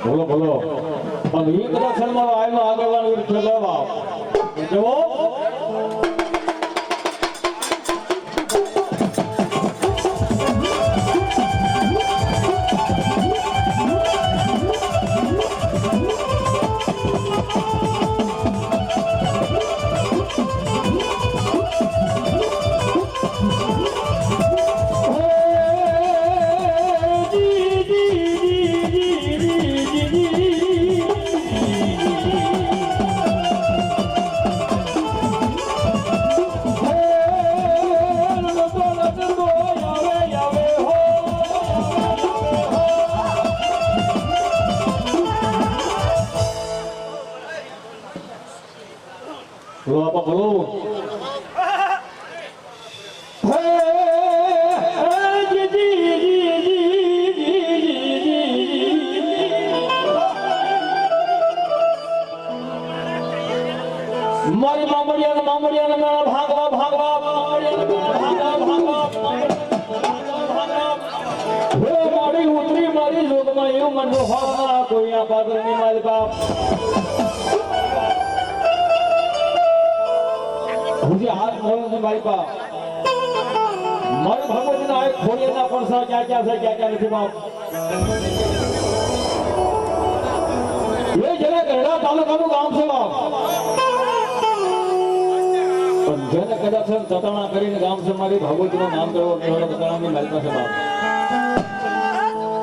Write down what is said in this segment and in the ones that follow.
બોલો બોલો પણ એ કદાચ મારો આયનો આગળવાનો ખેલાવા કેવો બોલો apa બોલો મારી મામડિયાના ભાગવા ભાગવા મારી ઉતરી મારી જોગમાં એવું મનનો ભાવના કોઈ આ પાદરની મારી બાપ मुझे हाथ मोड़ो से भाई पा मारे भगवती ना एक खोड़िए ना परसा क्या नहीं बाप ये जगह गहरा तालुका નું ગામ છે બાપ પણ જેને કદાચ ચતાણા કરીને ગામ છે મારી ભગવતી નું નામ કરવો નિહોળો ચતાણા ની માલિકા છે બાપ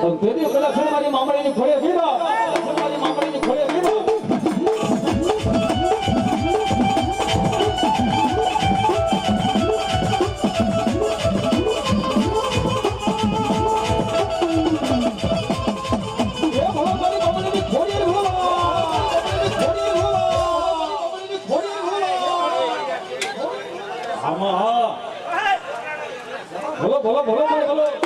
તો તેની કદાચ મારી મામડીની ખોળે છે બાપ મારી મામડીની ખોળે છે બાપ बोलो बोलो बोलो बोलो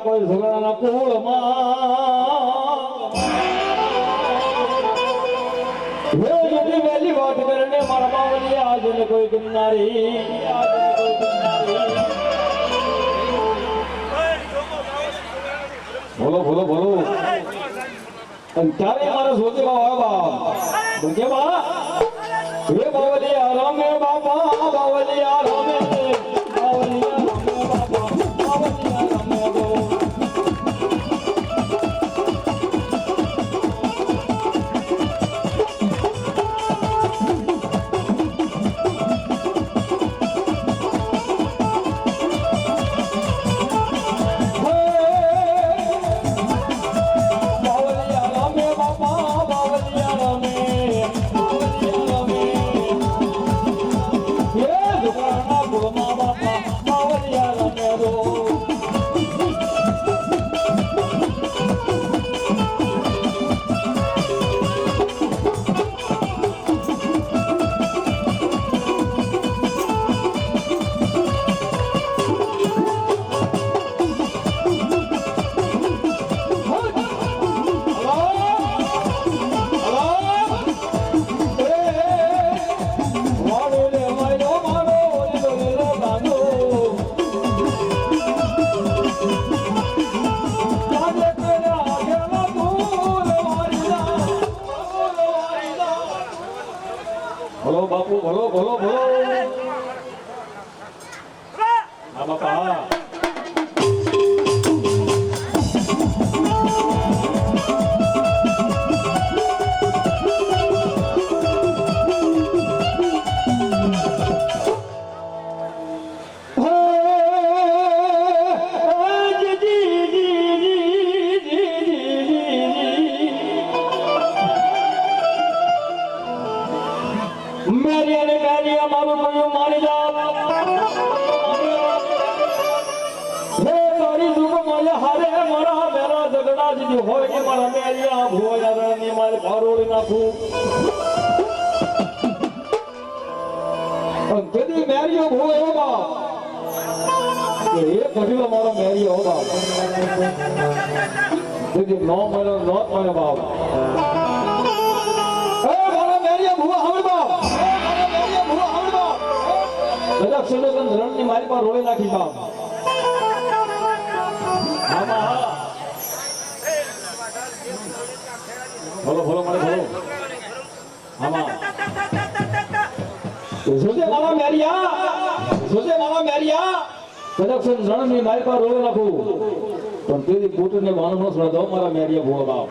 કોઈ ઝઘડાના કુળમાં વેલી વાત કરીને મારા બાવલિયા આજને કોઈ કિન્નારી બોલો બોલો બોલો અને ત્યારે મારા સોચીમાં આવ્યા કે બા હે બાવલિયા રામે બાપા બાવલિયા રામે બાવલિયા રામે બાપા બાવલિયા રામે બોલો બાપુ બોલો બોલો બોલો હા બાપા હોય કે મારા મેરિયા ભોયા ને મારે ભારોડી નાખું તેથી મેરિયો ભોયો બા એ કઢીલો મારો મેરિયો બા તેથી નો મને નોટ મને બાપ એ મારો મેરિયો ભૂવા હવે બાપ મારો મેરિયો ભૂવા હવે બાપ બધા સુનોકન રણની મારી પર રોળી નાખી બાપ આમાં બોલો બોલો મને બોલો આમાં જોજે મારા મેરિયા કદક્ષન રણની મારી પર રોવે નાખું પણ તેની પોતને વાણનો શ્રદ્ધો મારા મેરિયા ભૂવા બાપ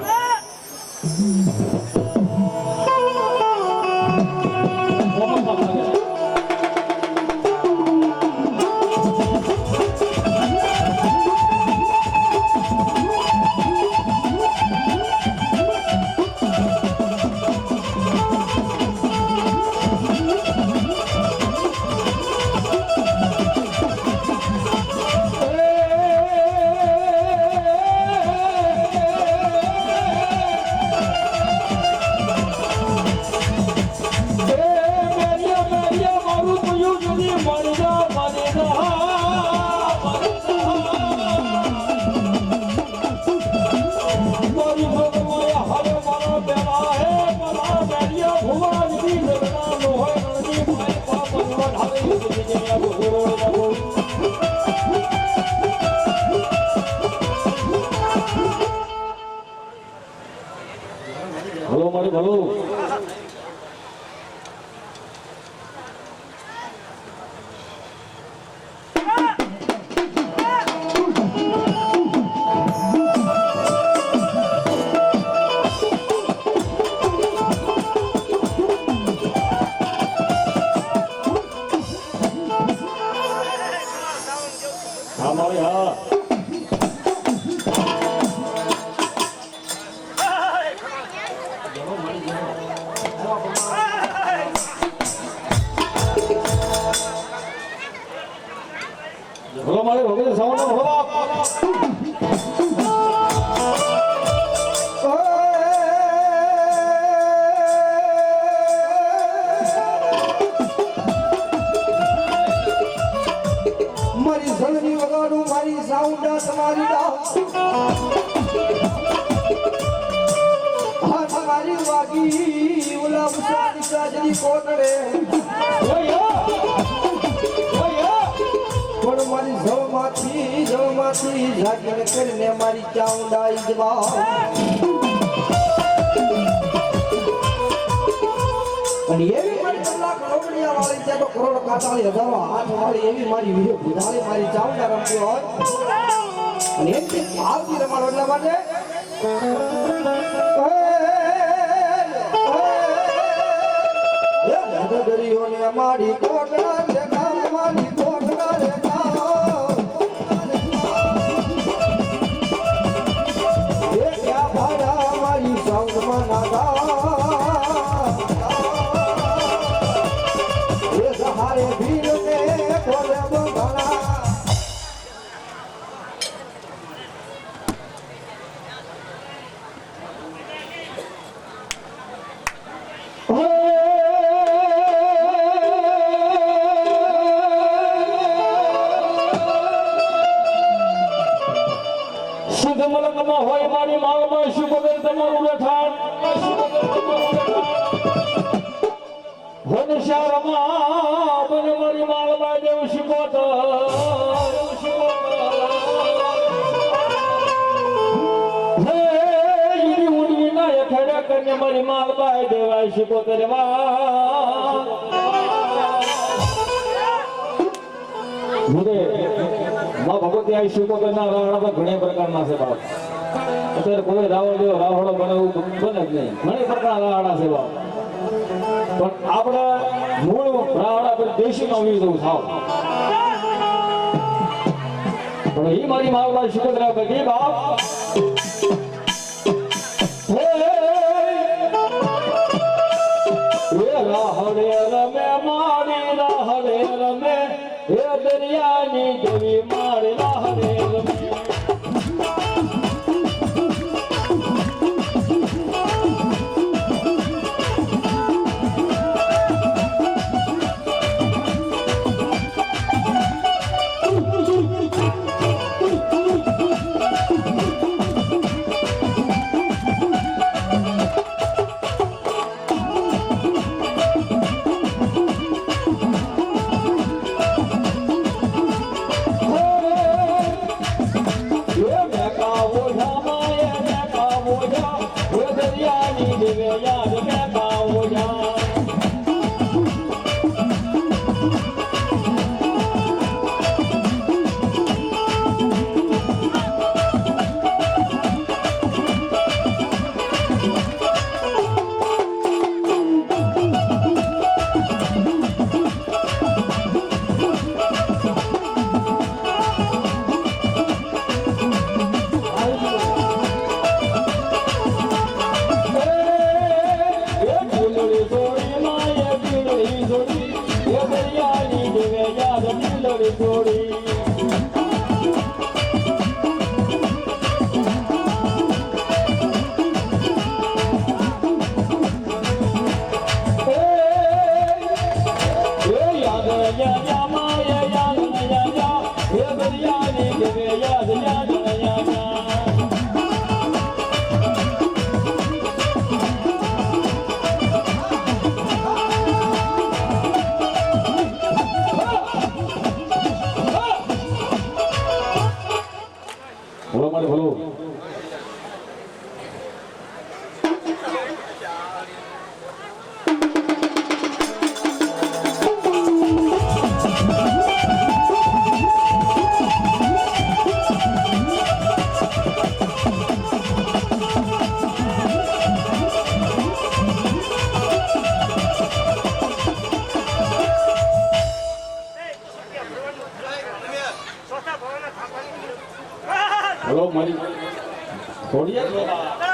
ભલો મારી ભલો હા મારી હા ભલો મારી ભગવાન સાવનો ભલો બાપ મારી સાઉન્ડા તમારી હા તમારી વાગી ઓલા મુસાદી સાજરી કોટડે પણ મારી જવમાંથી જાગીને કરીને મારી ચાઉંડા ઈજવા અને એવી મારી કલાક રોકડિયા વાળી છે તો કરોડ કાતાળી હજારો હાથ વાળી એવી મારી વીડિયો બુધાળી મારી ચાઉંડા રમતી હોય અને એમ કે આવતી રમાડો એટલા માટે દરિયોને મારી કોટડા રે ગામ મારી કોટડા રે ગામ એ ક્યાં ભાડા મારી સાઉન્ડમાં નાગા એ સહારે ભીલને કોલે બંધાણા હોય મારી માલમાં શું બદલ તમારું લખાણ વનશાળામાં બને મારી માલમાં દેવ શીખોતો હે યુરી ઉડવી ના ખડા કરીને મારી માલમાં દેવાય શીખોતો રે મુદે માં ભગવતી આ શીખોતો ના રાવણા ઘણા પ્રકારના છે બાપ અત્યારે કોઈ રાવણો બનાવવું બને જ નહીં ઘણી પ્રકારના રાવણા છે બાપ પણ આપણે મૂળ રાવણા પર દેશીમાં વી દઉં થાવ પણ એ મારી માવલા શિકંદરા બધી બાપ રાહડે રમે મારી રાહડે રમે હે દરિયાની દેવી મારી રાહડે રમે મારી થોડી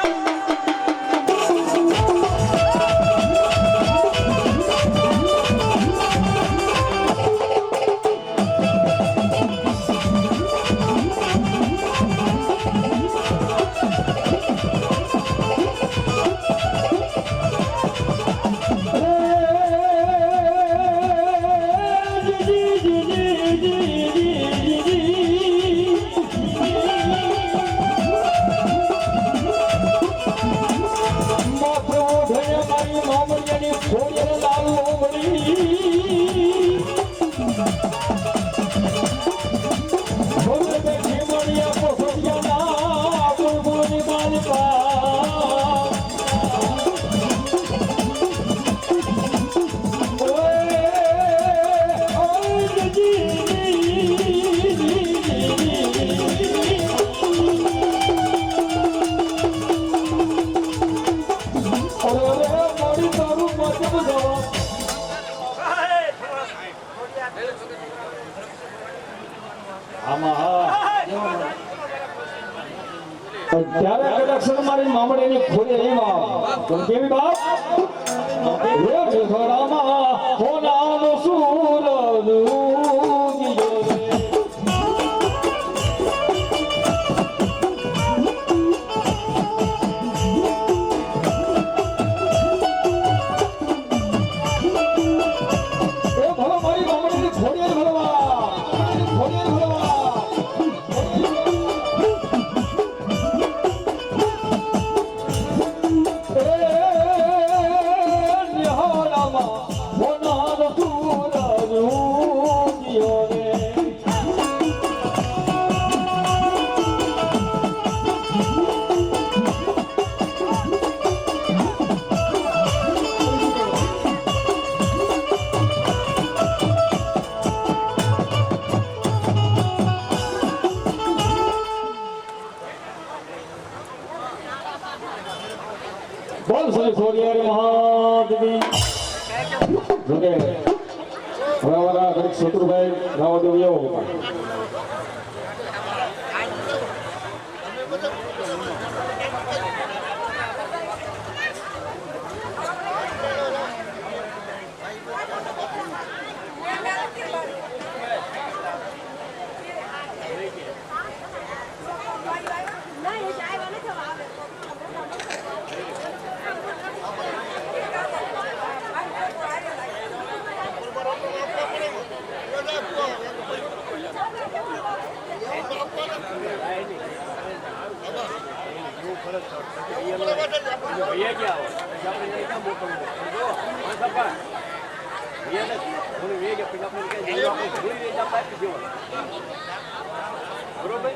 ત્યારે કદાક્ષણ મારી મામડીની ખોડે એમાં પણ કેવી બાપ હે ઠેકડામાં હોનાનો સૂર લૂગી રે બોલ શ્રી ખોડિયાર મહાદેવી જોકે હવે અમારા ગરીબ શત્રુભાઈ રાવણ દેવ भैया क्या हो बरोबर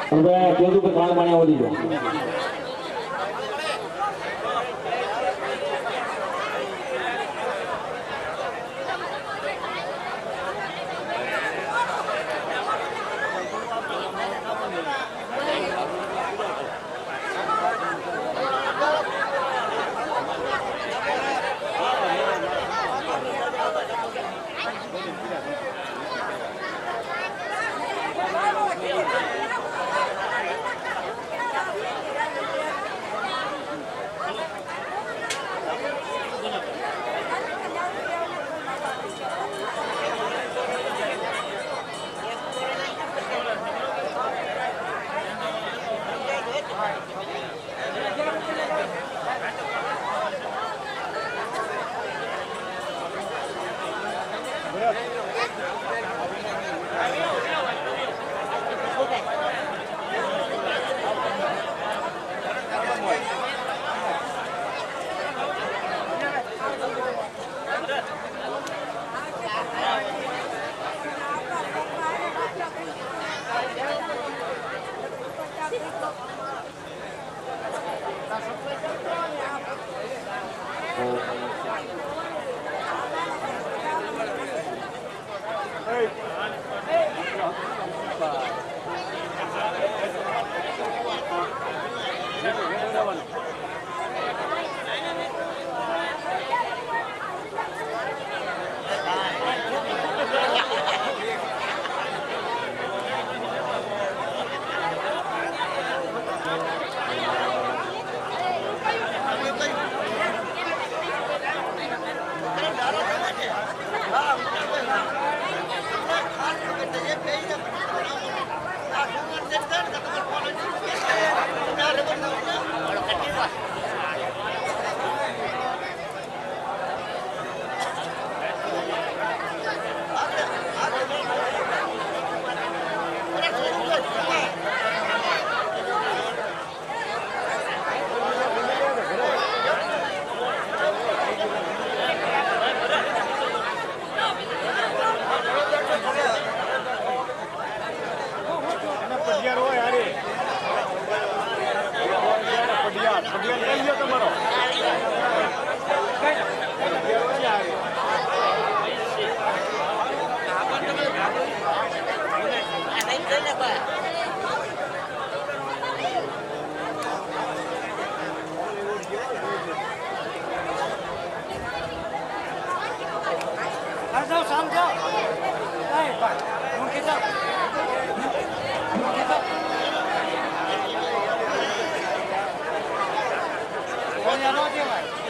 હવે કેવું કે પાણી પાણી વધી ગયો Terima kasih. જાઓ શામ જાઓ એ મૂકી જાઓ મૂકી જાઓ ગોળિયા નો દેવાય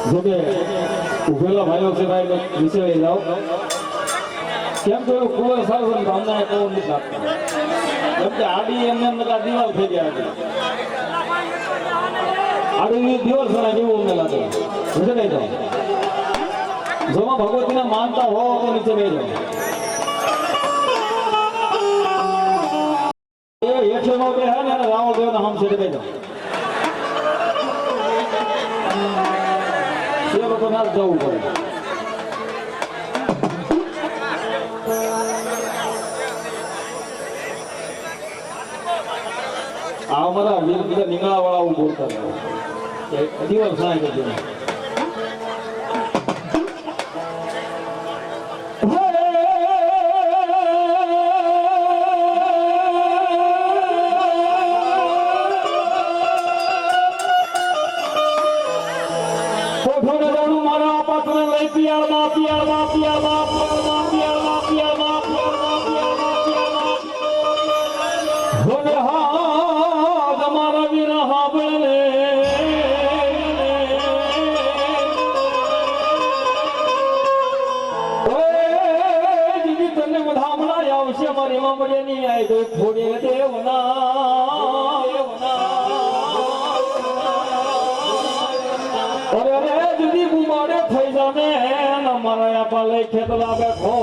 જોકે ઉભેલા ભાઈઓ છે ભાઈ વિશે લઈ જાઓ કેમ કે કુંવર સારું ગામના બહુ નથી લાગતા કેમ કે આડી એમને દિવાલ થઈ ગયા હતી આડી દિવાલ છે જેવું અમને લાગે વિશે લઈ જાઓ જોમાં ભગવતીને માનતા હો તો નીચે લઈ જાઓ એ હેઠે નો બે હે ને રાવણ દેવના હમ છે લઈ જાઓ એ લોકો ના જવું પડે આ અમારા વીર બીજા નીકળા વાળા બોલતા દિવસ સાંઈ કરજો ખેતલા બેઠો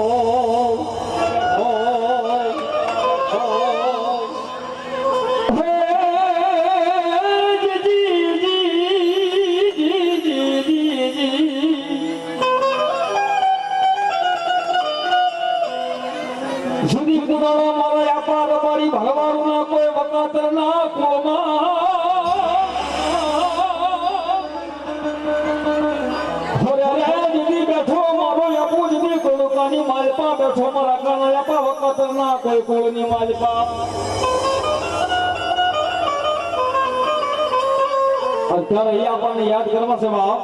જુદી પુરાણો મારા આપા તમારી ભગવાન ના કોઈ વખત ના કોમા માલપા બેઠો મારા કાના આપા વખત ના કોઈ કોળની માલપા અત્યારે એ આપણને યાદ કરવા છે બાપ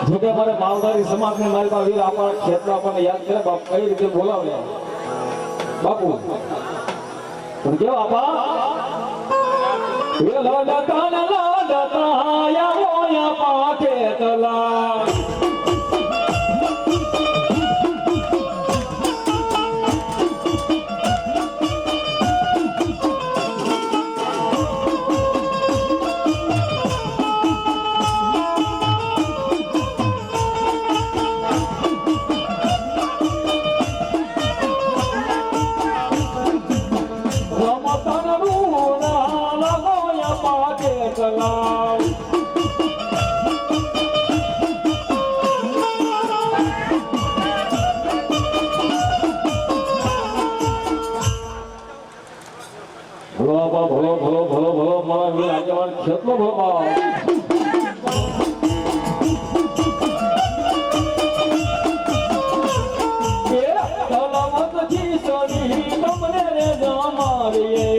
જોકે મારે માલધારી સમાજની માલપા વીર આપણા ખેતલા આપણને યાદ કરે બાપ કઈ રીતે બોલાવે બાપુ પણ કેવા આપા એ લાડતા યા પાકે તલા ભલો મારા વીર આગેવાન કેટલો ભલો તમને રે જમાવીએ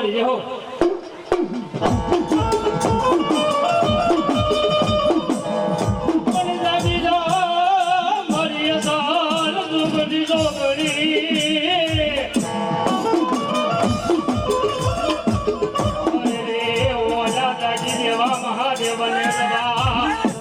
મારી જેહો મને લાગી જા મારી અસાર દુબડી દોગડી અરે ઓલા દાજી દેવા મહાદેવને દવા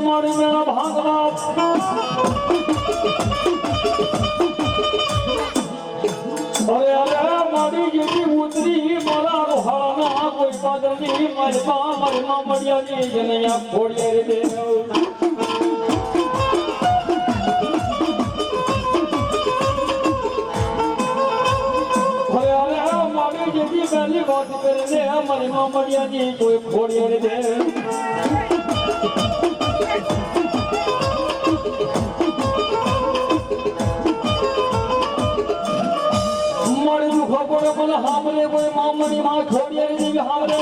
મારી મેળા ભાગવા અરે મારી જેવી ઉતરી મારા રોહાના કોઈ પાદરની મારી મામડિયાની જનૈયા ફોડીએ રે મારી જેવી પહેલી વાત કરે મારી મામડિયાની કોઈ ફોડીએ રે બોલે હામરે કોઈ મામણી માં છોડીએ ની હામરે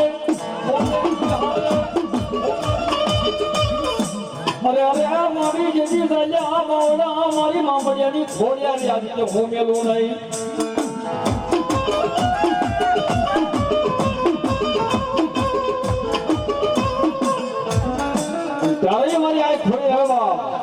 અરે અરે મારી જેજી દયા મોડા મારી મામણીની છોડ્યા ની આજે હું મેલું નહીં ત્યારે મારી આ છોડી હવા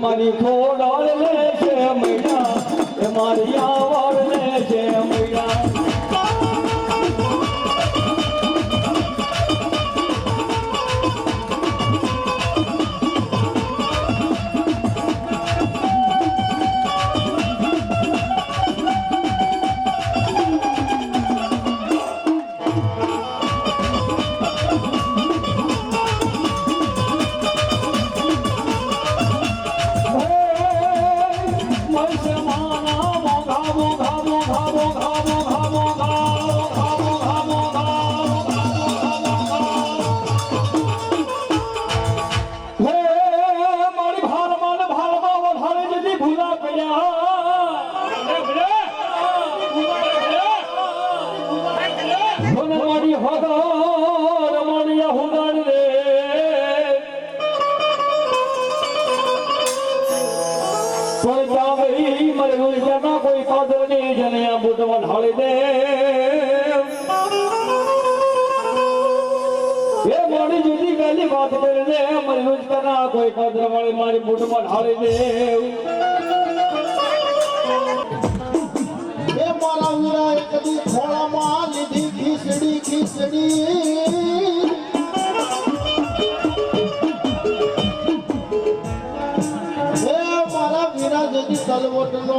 મારી ખોડાળ લે છે મૈયા મારી આવડ લે છે મૈયા કોઈ પાદર ની જનયા બુટવા ઢાળી દે એ મારી જુદી પહેલી વાત કરી દે મારી રોજ કરના કોઈ પાદર વાળી મારી બુટમાં ઢાળી દે એ મારા વીરા એક દી ખોળામાં લીધી ખીચડી ખીચડી જદી તલવટનો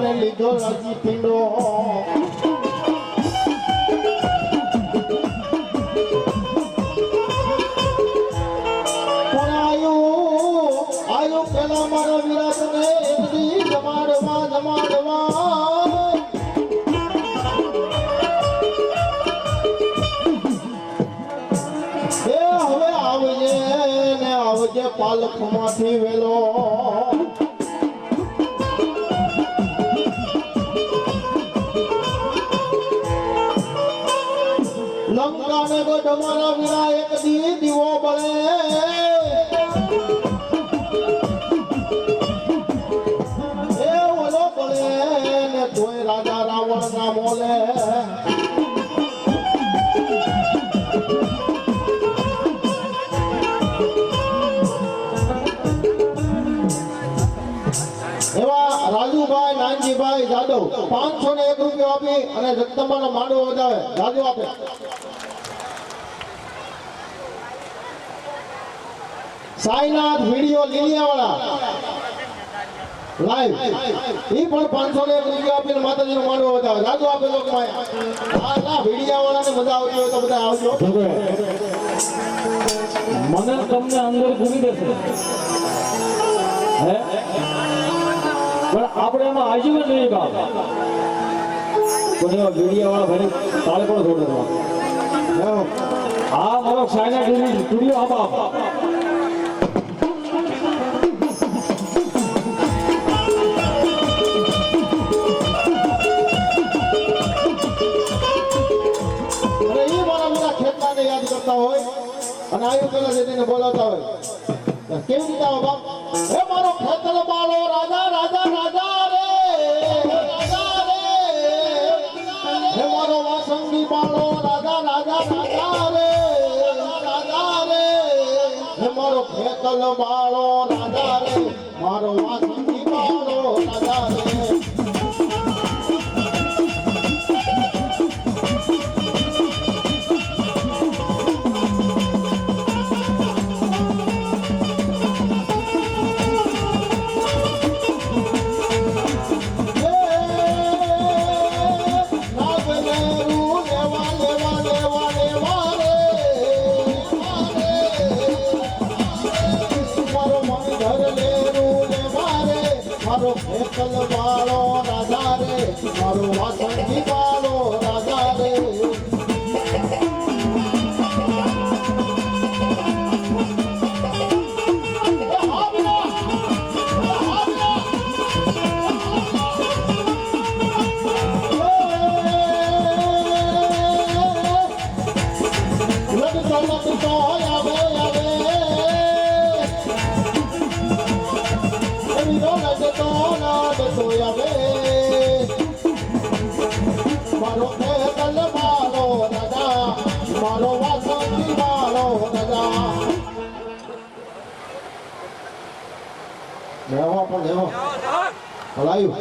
ને લીધો રાજી પીંડો પણ આયો પેલા મારા વિરાટને એક દી જમાડવા એ હવે આવજે પાલખમાંથી વેલો લંકાને ગઢમાના વિના એક દી દીવો બળે એ ઓલો બળે ને તોય રાજા રાવણ ના મોલે એવા રાજુભાઈ નાનજીભાઈ જાદવ 501 રૂપિયા આપી અને જગદંબાનો માંડવો વધાવે રાજુ આપે સાઈનાથ વિડીયો લીલિયાવાળા લાઈવ ઈ પણ 501 રૂપિયા આપીને માતાજીનો માંડવો વધાવે રાજુ આપે લોકો આ ના ભીડિયા વાળાને મજા આવતી હોય તો બધા આવજો મને તમને અંદર પૂરી દેશે હે પણ આપણે એમાં આજીવન નહીં બાપ પણ એવા વીડિયા વાળા ભાઈ તાળે પણ છોડ દેવા આ મારો સાયના ટીવી સ્ટુડિયો આ બાપ યાદ કરતા હોય અને આયુ પેલા જેને બોલાવતા હોય કેવી રીતે આવો બાપ હે મારો ખેતર બાળો રાજા રાજા રાજા રે રાજા રે હે મારો વાસંગી બાળો રાજા રાજા રાજા રે રાજા રે હે મારો ખેતર બાળો રાજા રે મારો વાસંગી બાળો રાજા રે ખેતલ વાળો રાજા રે મારો વાસંગી વાળો રાજા રે મારો ખેતલ વાળો રાજા મારો વાસંગી વાળો રાજા લેવા પણ લેવો ભલાયું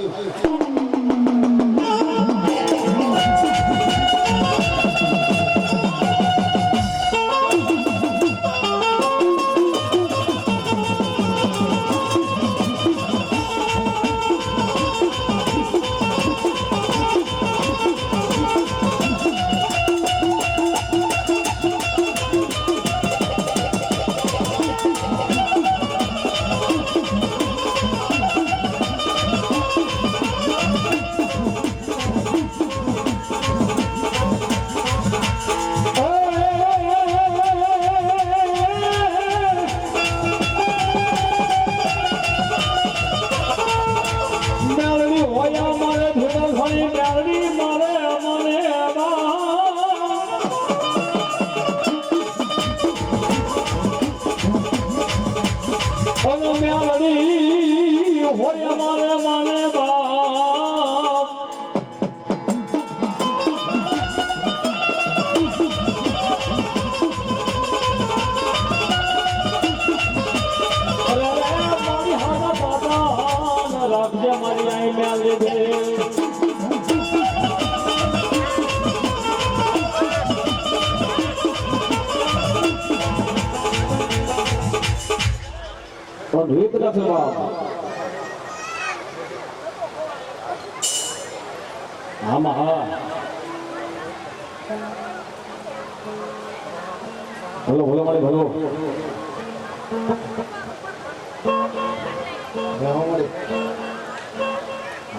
ભલો ભલો મારી ભલો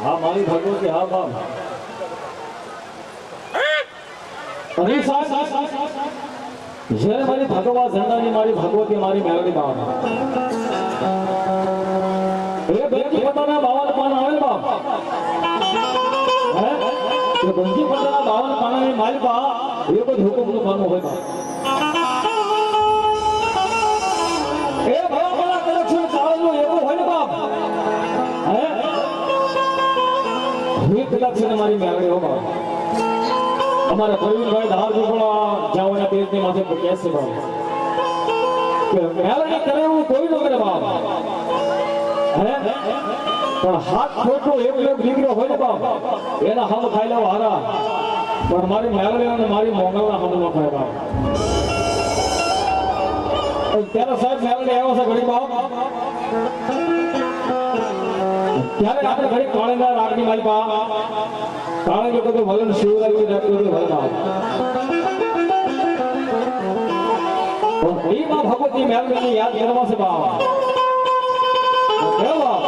હા મારી ભગવતી હા બાપ અરે જ્યારે મારી ભગવા ઝંડાની મારી ભગવતી મારી મેળવી બાપ એ બેટી પોતાના 52 પાન આવે બાપ હે એ બંજી પોતાના 52 પાનાની મારી બા એ કોઈ હુકમનું પાનું હોય બાપ એ ભલા કલેક્શન ચાલુ એવું હોય ને બાપ હે એ કલેક્શન મારી મેળવી હો બાપ અમારા પ્રવીણભાઈ ધાર ઝુકડા જાવના તીર્થની માથે કેસે બાપ કે મેળવી કરે એવું કોઈ ન કરે બાપ હે પણ હાથ ખોટો એક દીકરો હોય ને બાપ એના હમ ખાઈ લેવા હારા પણ મારી મેળવી અને મારી મોંગલના હમ ન ખાય બાપ ત્યારે સાહેબ મેળવી આવ્યો છે ઘણી બાપ ત્યારે આપણે ઘડી કાળંગા રાગની માલિકા કાળંગે બધું વલણ શિવરાજની જાતનું બધું વલણ આવે પણ માં ભગવતી મેલની યાદ કરવા છે બા કેવા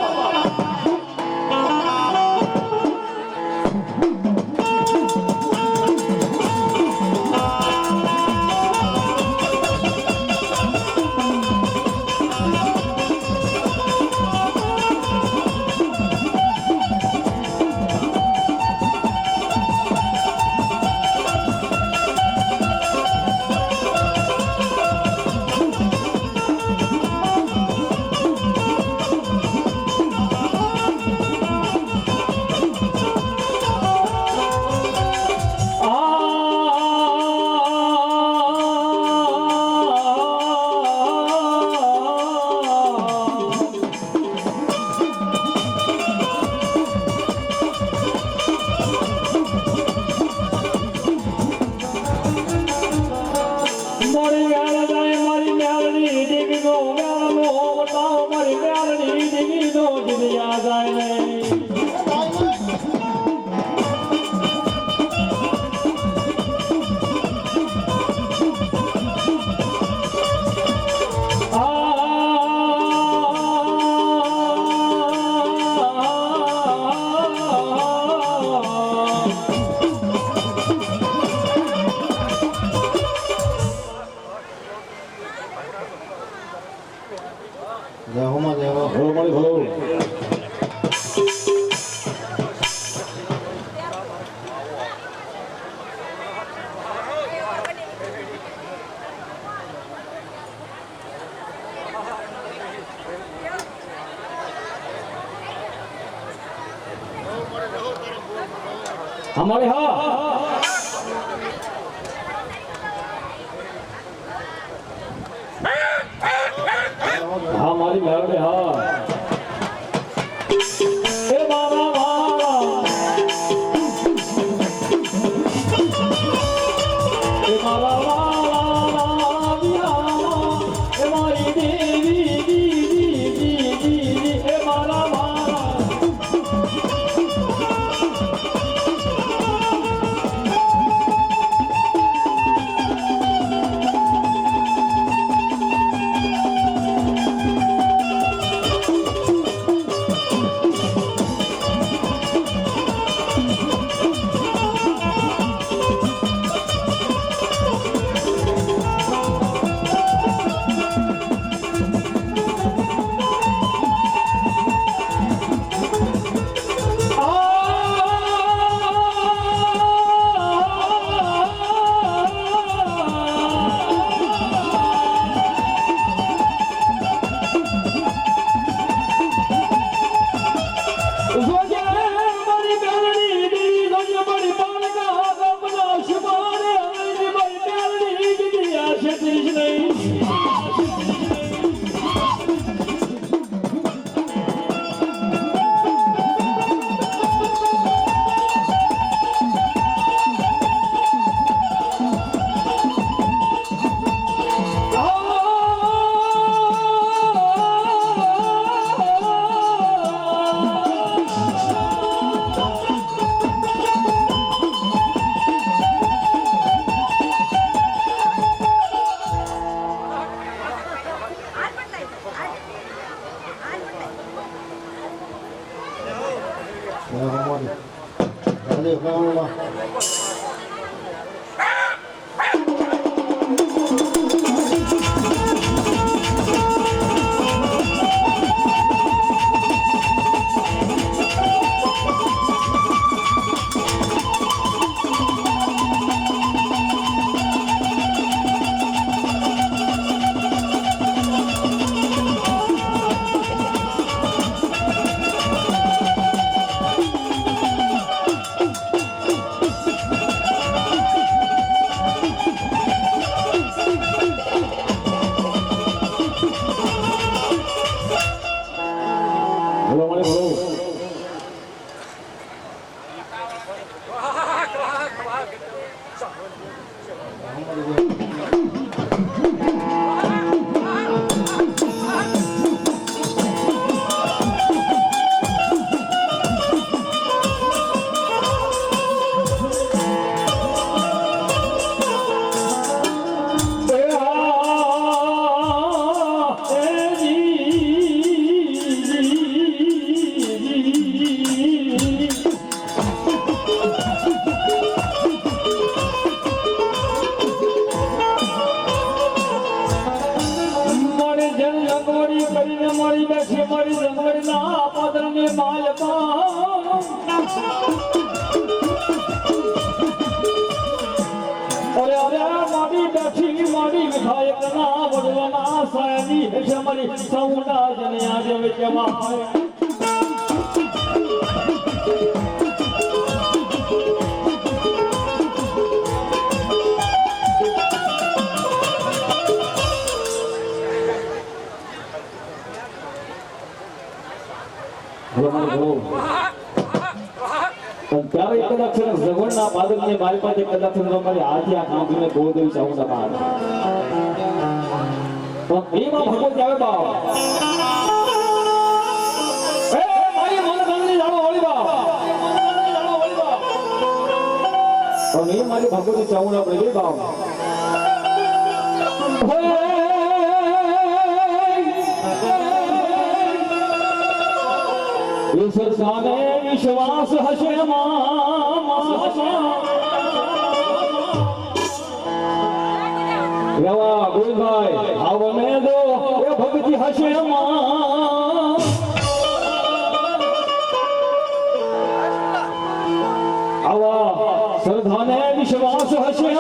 हमारे हाँ हमारी घर में हाँ ए मामा मामा ए मामा मामा ए मारी देवी ए मामा मामा મારી વિધાયકના વડવાના સાયની હશે મારી સૌના જને આજે વિચવાય ત્યારે કદાચ જગવડના પાદરની મારી પાસે કદાચ મારી હાથી આ કાંકીને ગોદેવી ચાવું ના પાડ પણ એમાં ભગવતી આવે બાપ એ મારી મનગણની જાણો હોળી બાપ પણ એ મારી ભગવતી ચાવું ના પડે બાપ ઈશ્વર સામે વિશ્વાસ હશે એવા ગુરુભાઈ આવને દો એ ભક્તિ હશે આવા શ્રદ્ધાને વિશ્વાસ હશે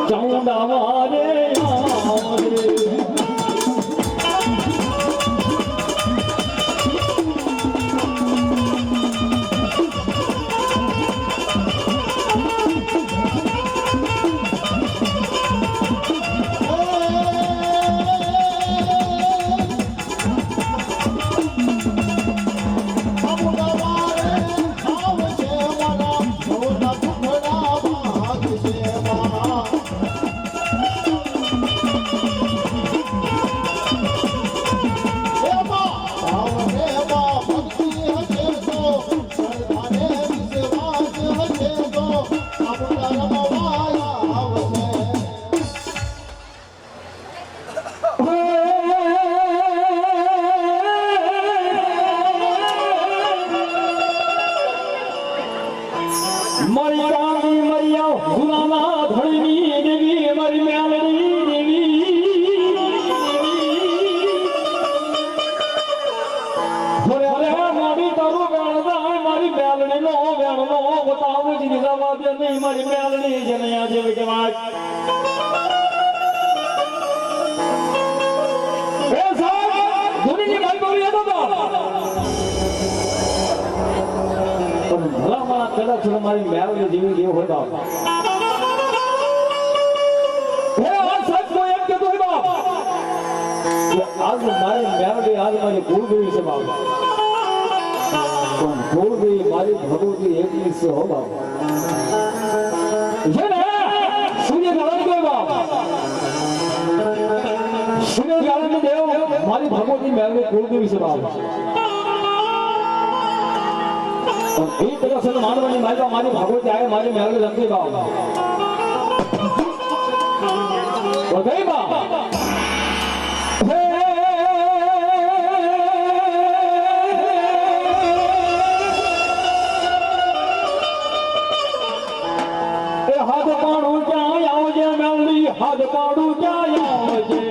ચાઉંડા વારે મારી મેલડી જને આજે વિજવાય એ સાહેબ ધુનીની મારી બોલી હતો તો પણ ભલામાં કદાચ મારી મેલડી જેવી કેવું હોય બાપ હે આ સાહેબ કોઈ એમ કહેતો હોય બાપ આજ મારી મેલડી આજ મારી કુળદેવી છે બાપ પણ કુળદેવી મારી ભગવતી એટલી છે હો બાપ મારી ભગવતી મેળવી કુળદેવી છે બાપ એ તરફ છે માનવાની મારી ભગવતી આવે મારી મેળવી રમતી બાપ ગઈ બાપ હાથ પાડું ક્યાં આવજે મેળવી હાથ પાડું ક્યાં આવજે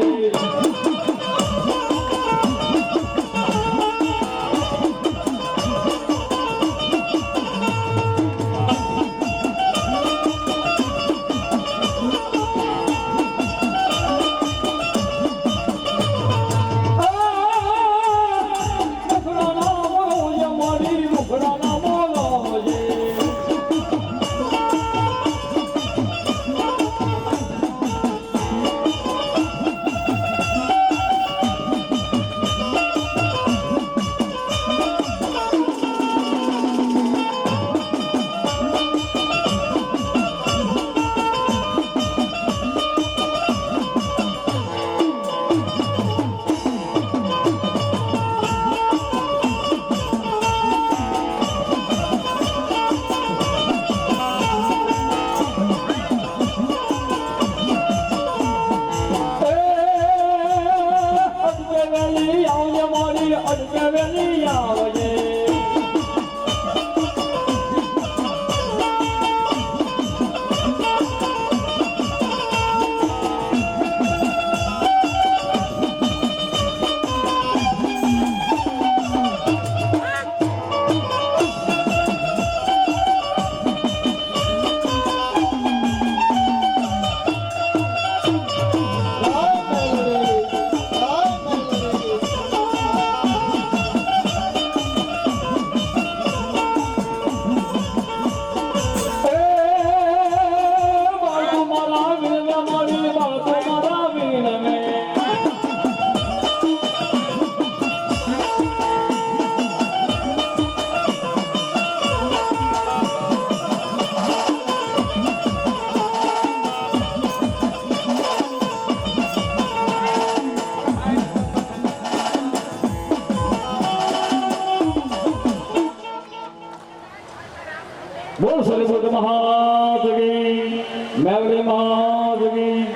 બલિબુદ્ધ મહાદેવી મેવડી મહાદેવી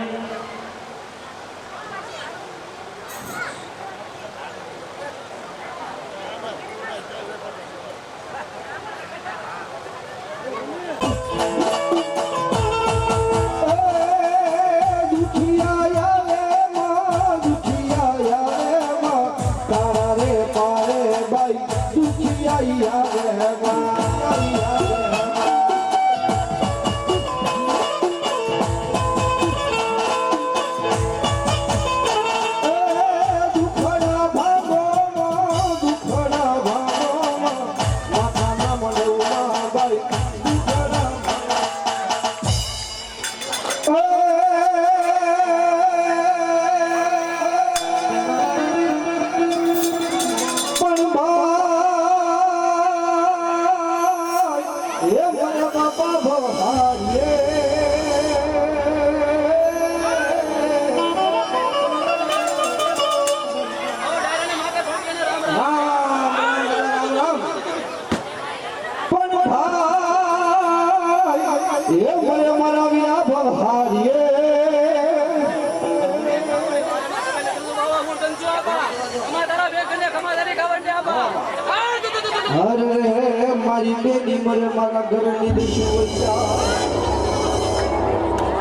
મારી બેની મરે મારા ઘરની દિશો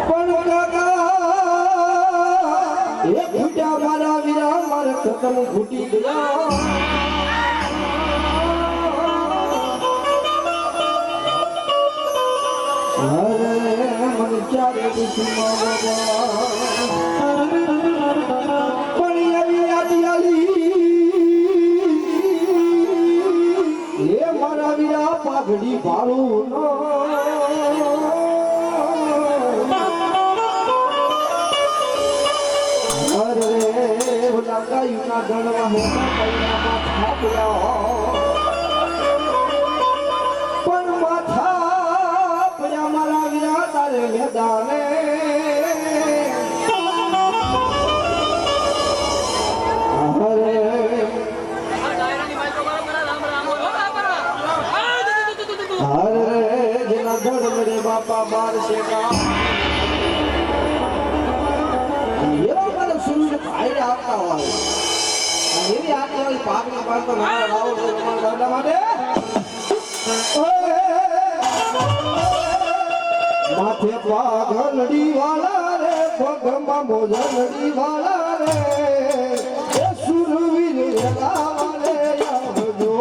પણ કાકા એ ફૂટ્યા મારા વીરા મારા કદમ ફૂટી ગયા અરે મન ચારે દુશ્મનો પણ એવી યાદી આલી મારા વીરા પાઘડી ભાળું અરે ઓલા ગાયુના ગણવા હોતા થાપ્યા પણ માથા પડ્યા મારા વીરા તારે મેદાને मेरे बापा बार से का ये मतलब शुरू से भाई आता हुआ है मेरी आने वाली पाप में बात तो ना लाओ तुम्हारा दादा माने माथे पागलड़ी वाला रे पगमा मोजलड़ी वाला रे ये सुरवीर लगावा रे जो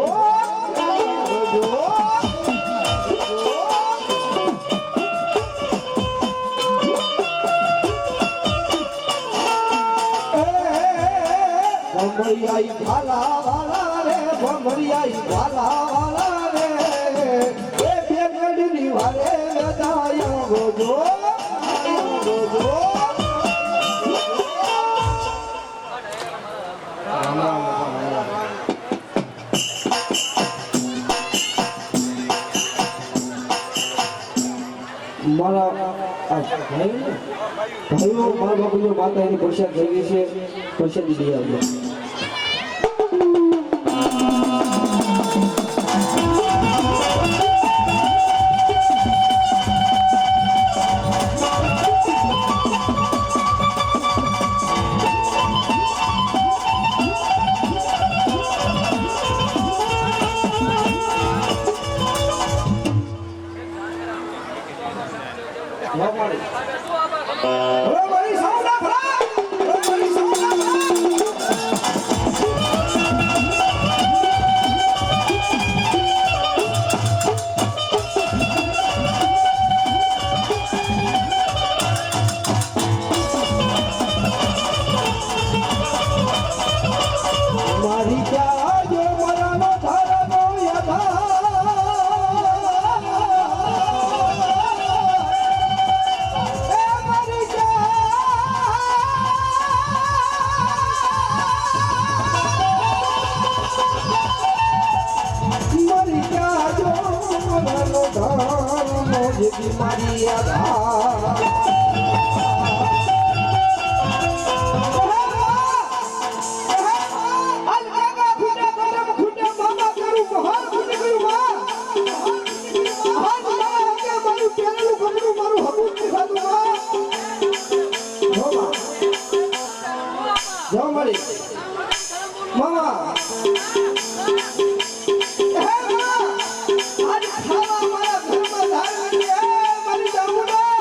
भमरियाई भाला वाला रे भमरियाई भाला वाला रे ए बेगड़ी वाले लगाया गोजो गोजो મારા ભાઈઓ મારા બાપુની માતા એની પ્રસાદ થઈ ગઈ છે પ્રસાદ દીધી આવ્યો મળી મામા હે મામા આજ ખાવા મારા ઘરમાં ધારવાની હે મારી ચામુંડા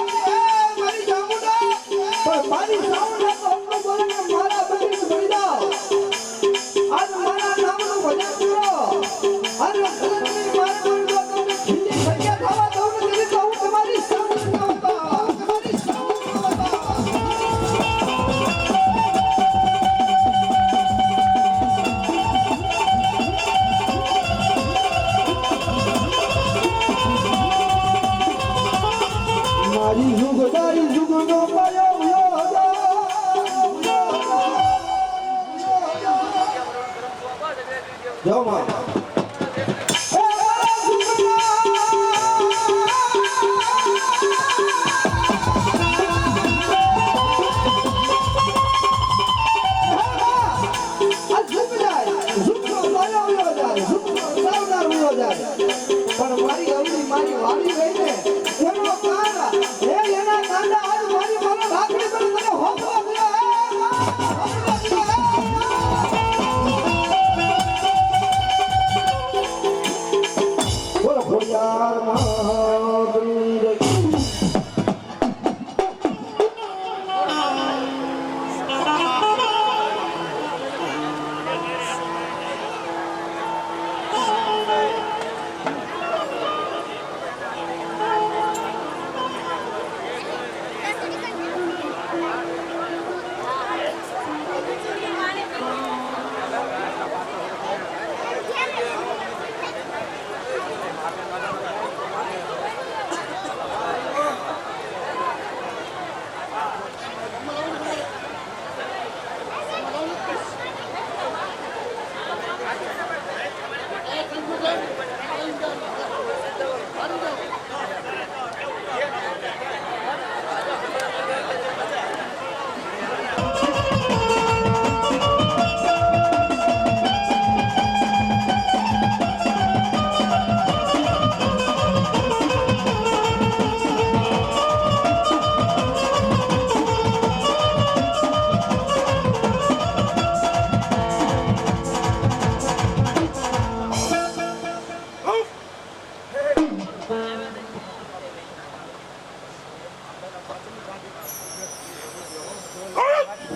પણ મારી ચામુંડા તો અમને બોલે કે મારા બધી ભરી જાઓ આજ મારા નામનું ભજન કરો અને ભજનની મારે બોલ દો તમને ખીલી સંખ્યા થવા દઉં નથી તો હું તમારી ચામુંડા બતા તમારી ચામુંડા બતા મારી જુગદારી જુગનો પાયો જાઓ માં પણ મારી અવળી મારી વાડી ગઈ ને એનો કાંડા હે એના કાંડા આજ મારી મારા ભાખડી પર મને હોફવા બોલો ખોડિયાર મહાદેવ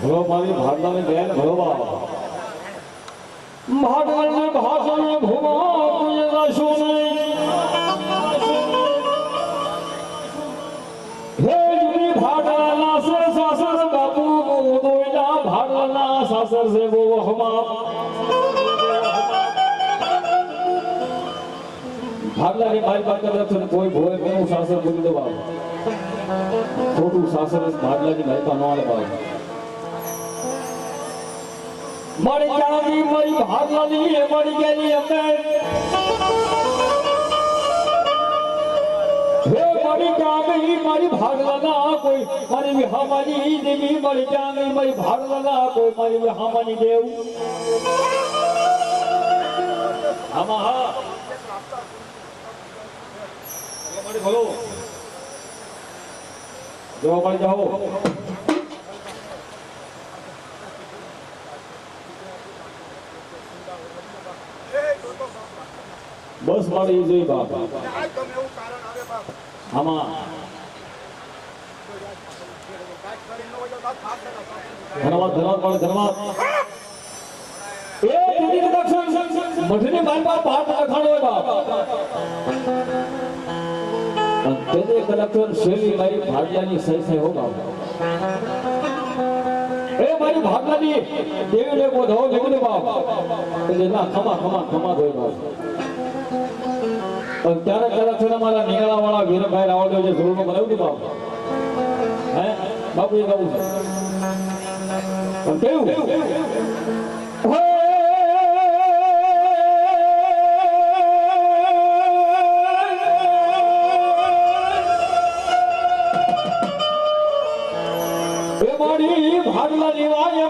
ભલો મારી ભાડલાની બેન ભલોવા ભાડલાની ભાષાને ભૂમા પૂજના સુને હે જુની ભાડલાના સે સાસર બાપુ દોયલા ભાડલાના સાસર સે વો હમા ભાડલાની મારી વાત કરે કોઈ ભોય મેં સાસર બોલી દો બાપ ખોટું સાસર ભાડલાની મારી પાસે ન આલે બાપ મળી જાવી મળી ભાગલાની એ મળી ગયેલી અમે હે મળી જાવી મારી ભાગલાના કોઈ મારી વિહામાની દેવી મળી જાવી મારી ભાગલાના કોઈ મારી વિહામાની દેવ આમાં હા મળી ભલો જો મળી જાઓ બસ મારી જોઈ બાપ આમાં ધન્યવાદ ધન્યવાદ એ દીદી દક્ષિણ મઠની માલપા પાઠ લખાણો હોય બાપ તેને કલેક્ટર શેલી મારી ભાડલાની સહી હો બાપ એ મારી ભાડલાની દેવીને બોધો લેગને બાપ એટલે ના ખમા દોય બાપ પણ ત્યારે કલેક્ટર મારા નીકળા વાળા વીરભાઈ રાવળદેવ જે જરૂર બનાવ્યું બાપ હે બાપુ એ કહું છે પણ કેવું ભાડલા નિવાય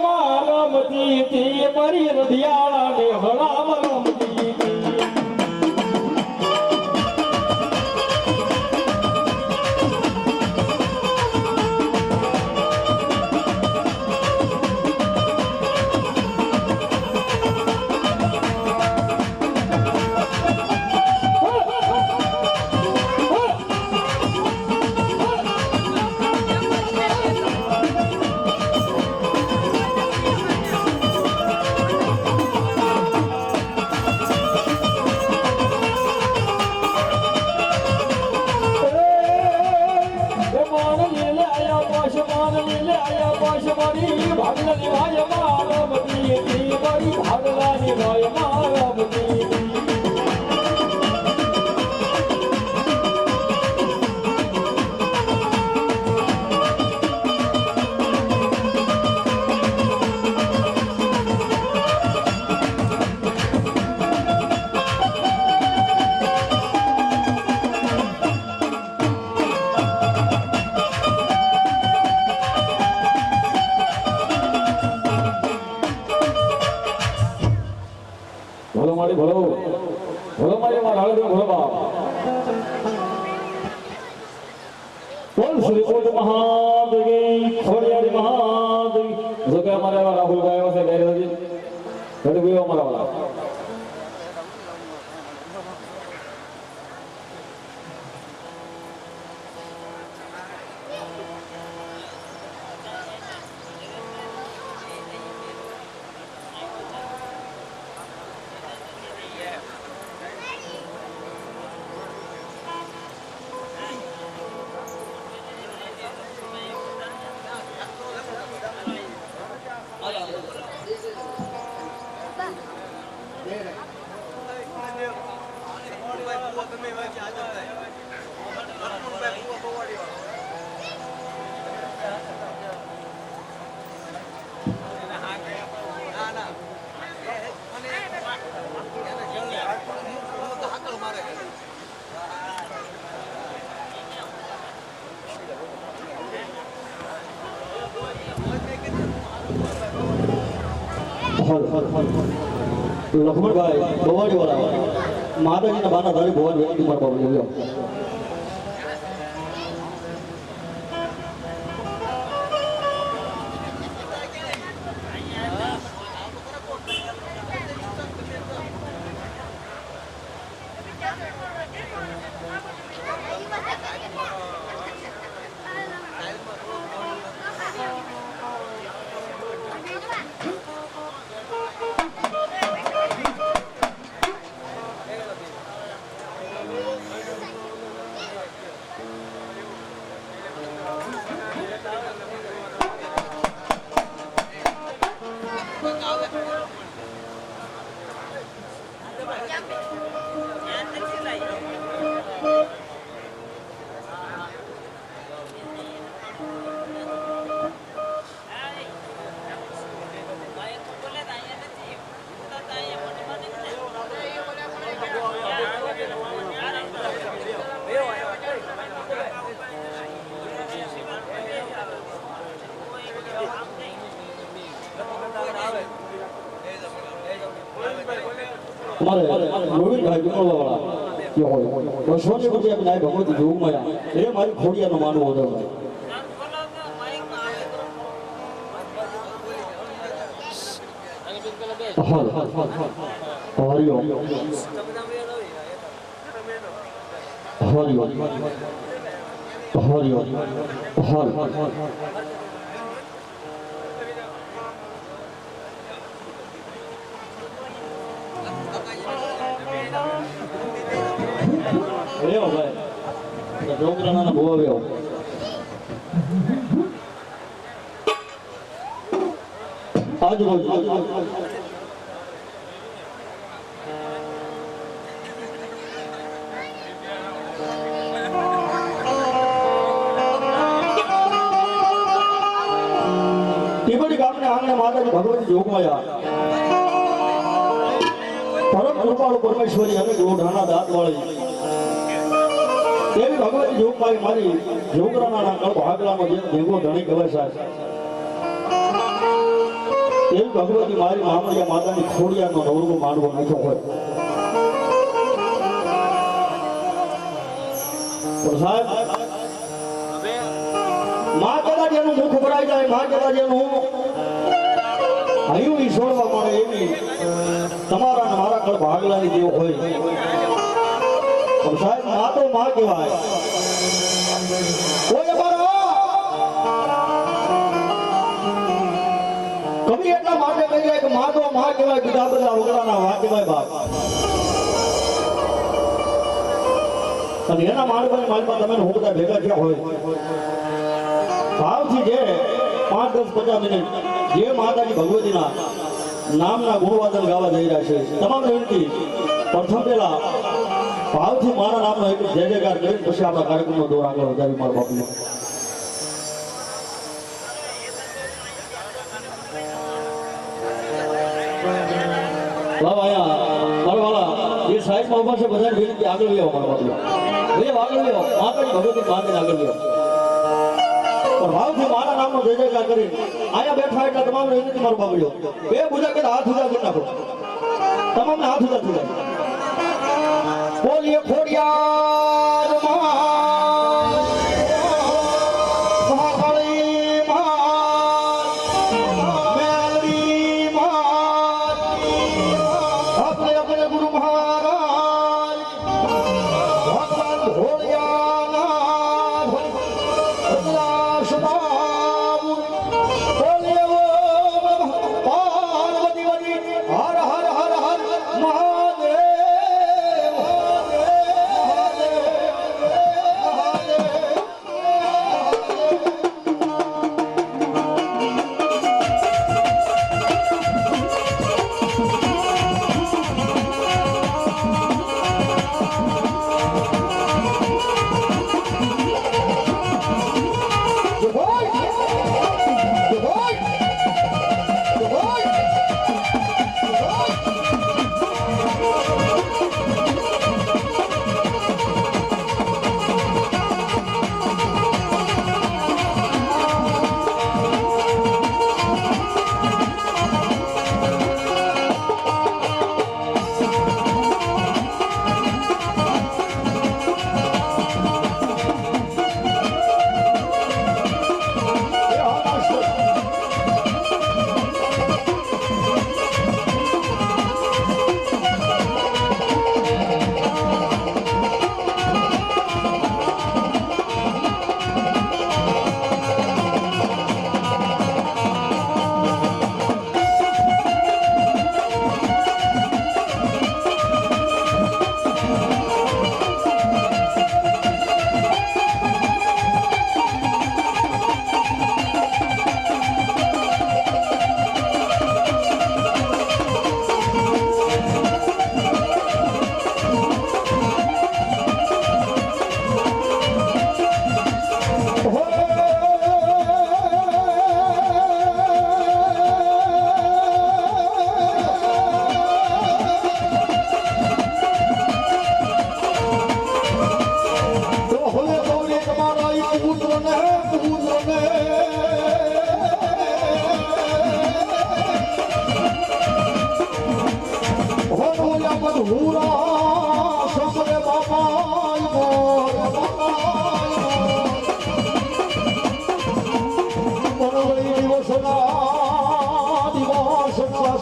રમતી તી મારી રઢિયાળા ને હળામ રમતી આશ મારી ભાગલાની વાય મારમતી તી મારી ભાગલાની વાય મારમતી ભલો મારી ભલો ભલો મારી માં રાળો ભલો બાપ બોલ શ્રી કોટ મહાદેવી ખોડિયારી મહાદેવી જો કે અમારે એવા રાહુલ ભાઈ આવ્યા છે ગેરેજી ઘડી ગયો અમારા વાળા લખમણભાઈ ભવાડી વાળા માતાજીના બાના ધારી ભવાન વ્યક્તિ મારા બાબુ લેવ્યો અમારે ગોવિંદભાઈ વિમલવાળા કે હોય તો સોની બધી આપણે આ ભગવતી જોવું મળ્યા એ મારી ખોડિયાનો માનવો હતો હરિઓમ હરિઓમ હરિઓમ રેવો ભાઈ ડોંગરાના ભૂવા વેવો આજ રોજ ટીબડી ગામને આંગણે માતાજી ભગવતી જોગમાયા પરમ કૃપાળુ પરમેશ્વરી અને ગોઢાના દાંત વાળી એવી ભગવતી જોગમાઈ મારી જોગરાના કળ ભાગલામાં જે ભેગો ધણી કહેવાય સાહેબ એવી ભગવતી મારી મામલિયા માતાની ખોડિયાનો નવરવો માંડવો નાખ્યો હોય પણ સાહેબ માં કદાચ એનું મુખ ભરાઈ જાય માં કદાચ એનું હયું ઈશ્વરમાં મળે એવી તમારા ને મારા કળ ભાગલાની જેવો હોય પણ સાહેબ માં તો માં કહેવાય કોઈ અમારા કવિ એટલા માટે કહી જાય કે માં તો માં કહેવાય બીજા બધા ઉગડાના વા કહેવાય બાપ અને એના માળવાની માલમાં તમે હું બધા ભેગા થયા હોય ભાવથી જે 5-10-50 મિનિટ જે માતાજી ભગવતીના નામના ગુણવાદન ગાવા જઈ રહ્યા છે તમામ વિનંતી પ્રથમ પહેલા ભાવથી મારા નામનો એક જય જયકાર કરી પછી આપણા કાર્યક્રમનો દોર આગળ વધારી મારા બાપુનો લાવ આયા મારા વાલા જે સાઈડમાં ઉભા છે બધાને વિનંતી આગળ લેવો મારા બાપુ આગળ લેવો માતાજી ભગવતી માતાને આગળ લેવો પણ ભાવથી મારા નામનો જય જયકાર કરી આયા બેઠા એટલા તમામ વિનંતી મારો બાબુ બે બુજા કે હાથ ઉજા કરી નાખો તમામને હાથ ઉજા થઈ જાય બોલીએ ખોડિયાર મહાકાળી મેલડી આપણે ગુરુ મહારાજ ભગવાન ભોળિયાનાથ બોલીએ પાર્વતી વડી હર હર હર હર મહાદેવ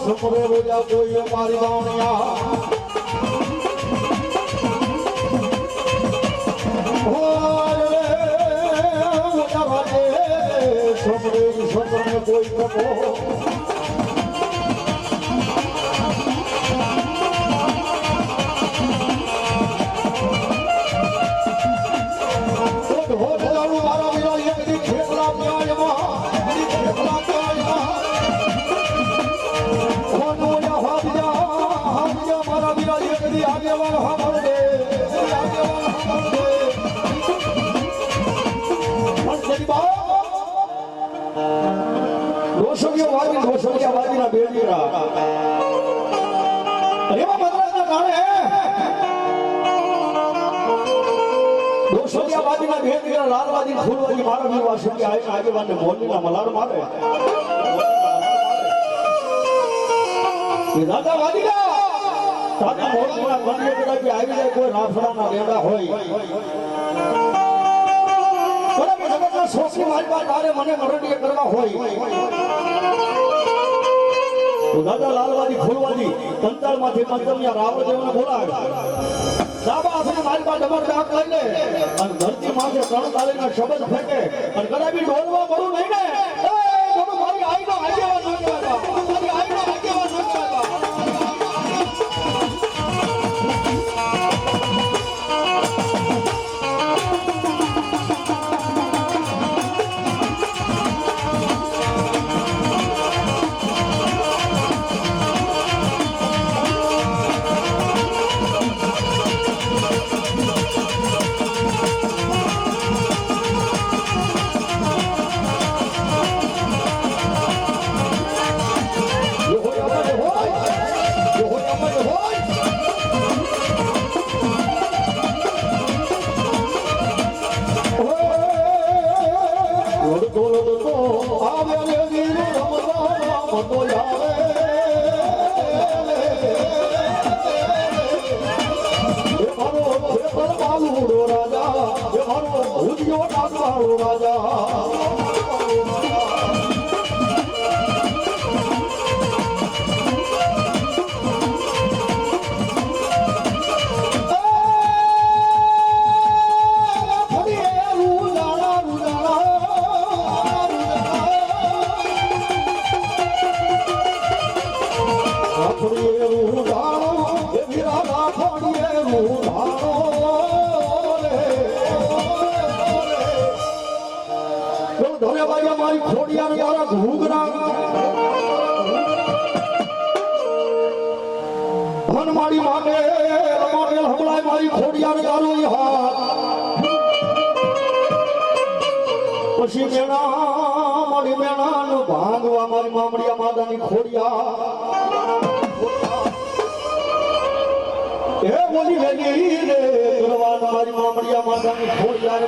સપરે બોલ્યા કોઈ મારી વાણિયા સપરે કોઈ કપો મારા વિના એક દી ખેતલા રોશનિયાવાદીના બે દીકરા એવા મદ્રાસના કારણે રોશનિયાવાદીના બે દીકરા લાલવાદી ફૂલવાદી મારા વિવાહ સુધી આગેવાનને મોરબીના મલાડ મારે દાદા વાદીના દાદા મોરબીના મંદિરે કદાચ આવી જાય કોઈ રાફડાના રેડા હોય સોસી મારી વાત તારે મને મરડીએ કરવા હોય તો દાદા લાલવાદી ફૂલવાદી કંતાળમાંથી પંચમિયા રાવણદેવને બોલાવે સાબા આપણે મારી પાસે ડબર ડાક લઈને અને ધરતી માથે 3 તાળીના શબ્દ ફેંકે અને કદાપી ડોલવા મળું નહીં ને મારી આઈનો આગેવાન ન કહેવાય મારી આઈનો આગેવાન ન કહેવાય લડતો લડતો આવે રે વીર રમવા મતો આવે એ મારો ફેફર પાલુડો રાજા એ મારો ભૂતિયો ડાકવાળો રાજા મારી ખોડિયાર યારા ઘૂઘરા હનમાડી માટે રમાડેલ હમણાં મારી ખોડિયાર યારો હાથ પછી મેણા મારી મેણાનો ભાંગવા મારી મામડિયા માતાની ખોડિયા એ બોલી વેલી રે કરવાન મારી મામડિયા માતાની ખોડિયાર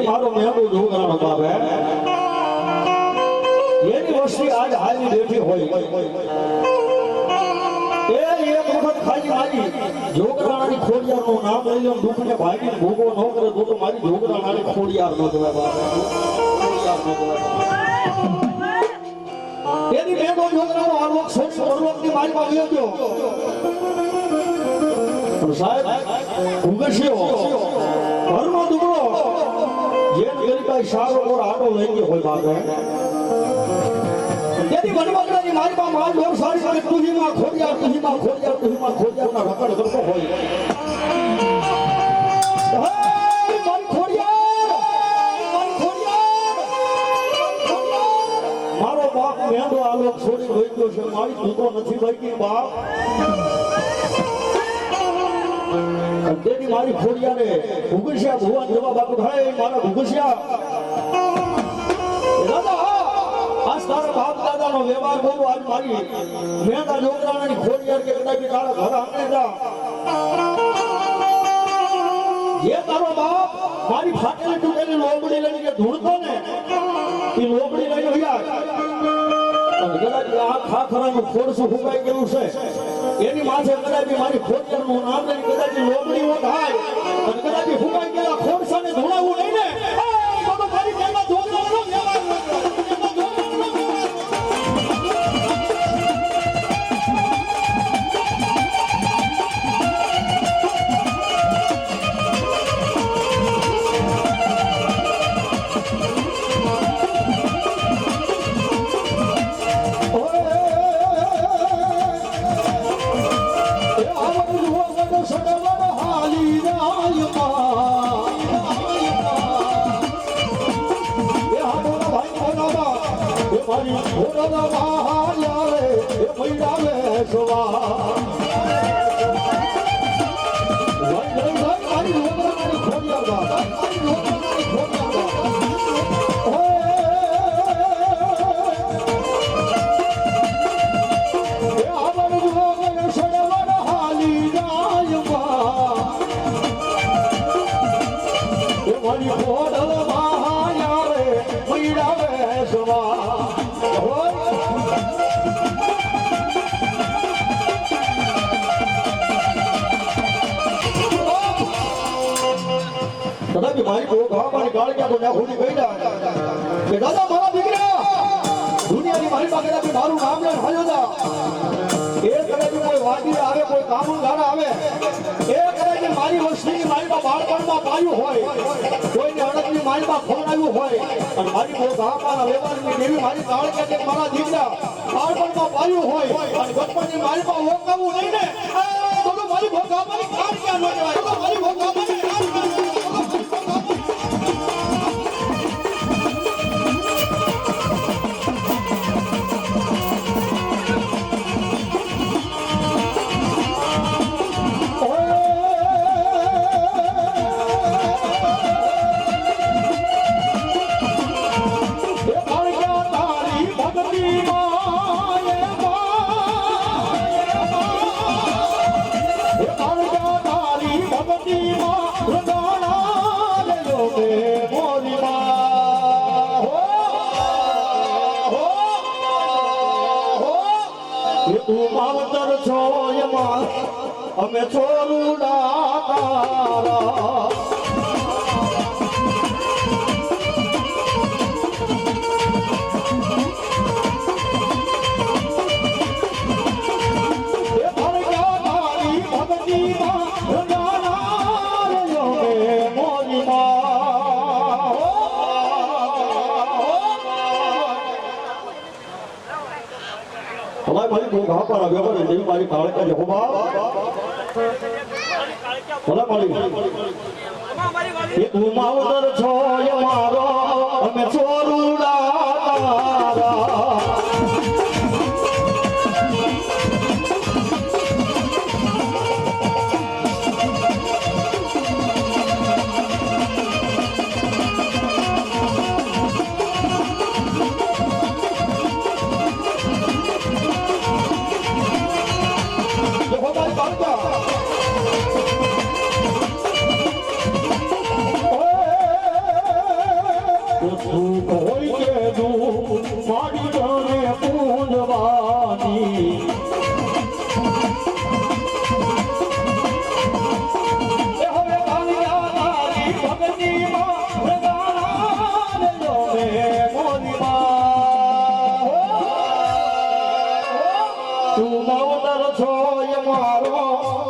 મારો મેળો જોગરાનો બાપ એની વસ્તી આજ હાલી બેઠી હોય એ એક વખત ખાલી મારી જોગરાણાની ખોડિયારનું નામ લઈ લો દુઃખને ભાગીને ભોગવો ન કરે તો મારી જોગરાણાની ખોડિયાર ન કહેવાય બાપ એની બેનો જોગરાનો આલોક છોડી પરલોકની મારીમાં ગયો ગયો સાહેબ ઉગસ્યો ઘરનો દુબળો જે ગરીબાઈ સારો મોર આટો લઈ ગયો હોય બાપે જેથી વનવગડાની મારીમાં માલ ઢોર સારી સારી તુહીમાં ખોડિયાર ના રકડ કરતો હોય મારો બાપ મેંદો આલોક છોડી વહી ગયો છે મારી તું તો નથી વહી ગઈ બાપ તેની મારી ખોડિયારે ભૂગસ્યા ભુવન જવાબ આપો ભાઈ મારા ભૂગસ્યા દાદા આજ તારા બાપ દાદાનો વ્યવહાર બોલો આજ મારી મેંદા જોગરાણાની ખોડિયાર કે કદાચ તારા ઘર આંગણે જા જે તારો બાપ મારી ફાટેલી તૂટેલી લોબડી લઈને જે ધૂળતો ને એ લોબડી લઈને હોયા કદાચ આ ખાખરાનું ખોડસું ફૂંકાઈ ગયું છે એની માથે કદાચ મારી ખોડિયારનું નામ લઈને કદાચ લોબડી થાય અને કદાચ ફૂંકાઈ ગયેલા ખોડસાને ધોળાવું નહીં ને તો મારી પહેલા ધોળાવાનો વ્યવહાર મારી બહુ મારી ગાળ ક્યાં તો ત્યાં ખોટી ગઈ કે દાદા મારા દીકરા દુનિયાની મારી પાસે કદાચ મારું નામ લઈને હાલ્યો જા એ કદાચ કોઈ વાગી આવે કોઈ કામું ગાળા આવે એ કદાચ મારી વસ્તીની મારીમાં બાળપણમાં પાયું હોય કોઈને અડકની મારીમાં ખોરાયું હોય અને મારી બહુ ગામમાં વ્યવહારની દેવી મારી ગાળ કે મારા દીકરા બાળપણમાં પાયું હોય અને બચપણની મારીમાં ઓકાવું નહીં ને તો મારી બહુ ગામની ગાળ ક્યાં ન કહેવાય તો મારી બહુ ગામની છો એમાં અમે છોરુડા તારા હમારે ભાઈ બહુ ઘા પર આવ્યો પણ દેવી મારી કાળે કે જહો બા ભલા મારી એ તું માવતર છો એ મારો અમે છોરુડા તારા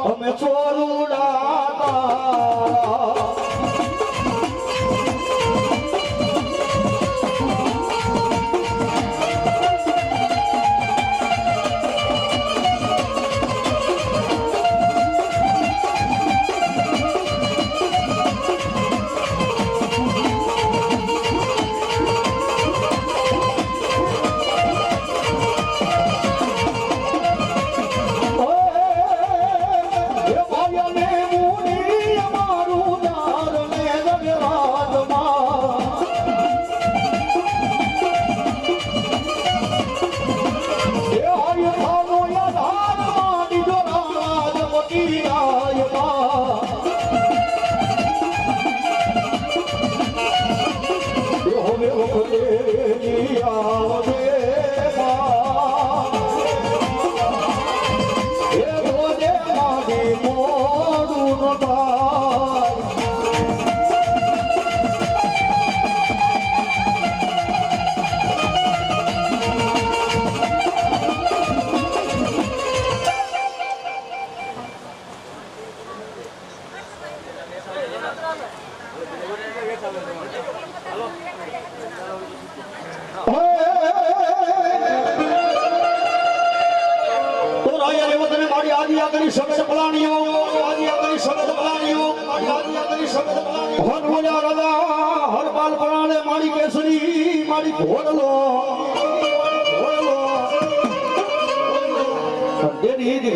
અમે છોરુડા તારા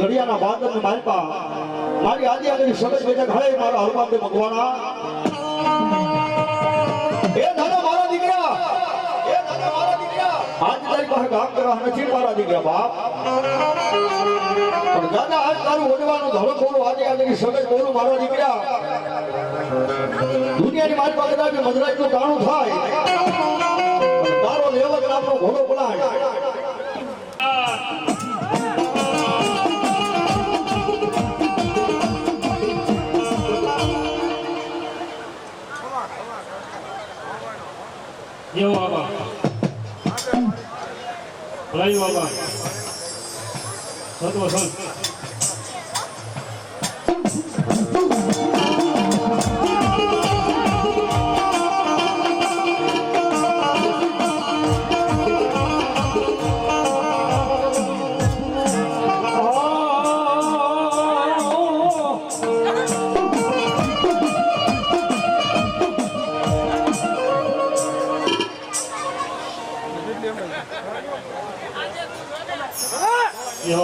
ઘડિયાના બાદલ ને માલપા મારી આદિ આગળ સગત બેઠા ઘરે મારા હરમાન દે ભગવાના એ દાદા મારા દીકરા આજ તારી પાસે કામ કરવા નથી મારા દીકરા બાપ પણ દાદા આજ તારું ઓડવાનું ધડો બોલું આજે આગળ સગત બોલું મારા દીકરા દુનિયાની મારી પાસે કદાચ મજરાઈનું કાણું થાય પણ તારો લેવક નામનો ઘોડો બોલાય Yo Baba. Play Baba. Satu Hasan.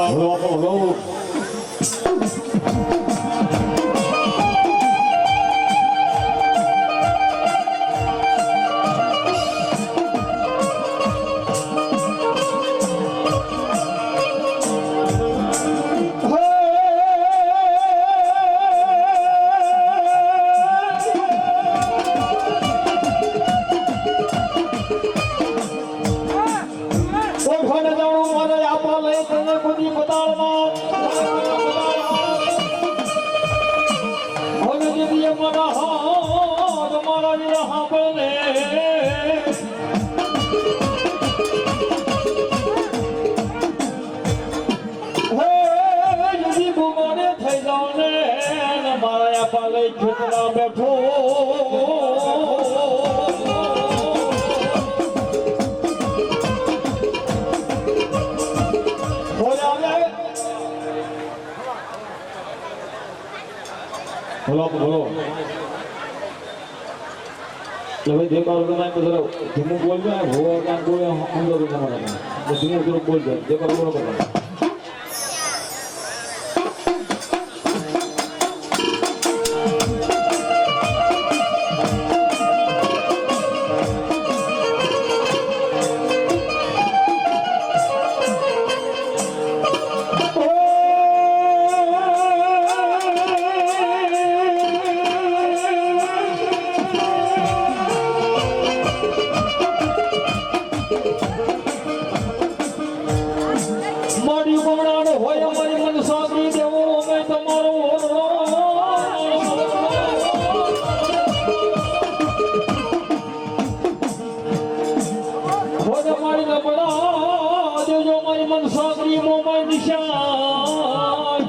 Hello. કોઠાને જાણું મારે આપા લઈ તને બુદ્ધિ બતાડમાં થઈ જાઉં ને મારા આપા લઈ ખેતરા બેઠો બોલો બોલો હવે જે કાલ તમે જરા ધીમું બોલજો ને ભોવા કાન બોલે સમજો તો તમારા ધીમું ધીમું બોલજો જે કાલ બોલો કરો મારી ગોણાનો હોય મારી મન સાગરી દેવો અમે તમારો હોય મારી લપડા દેજો મારી મન સાગરી મો મારી નિશાન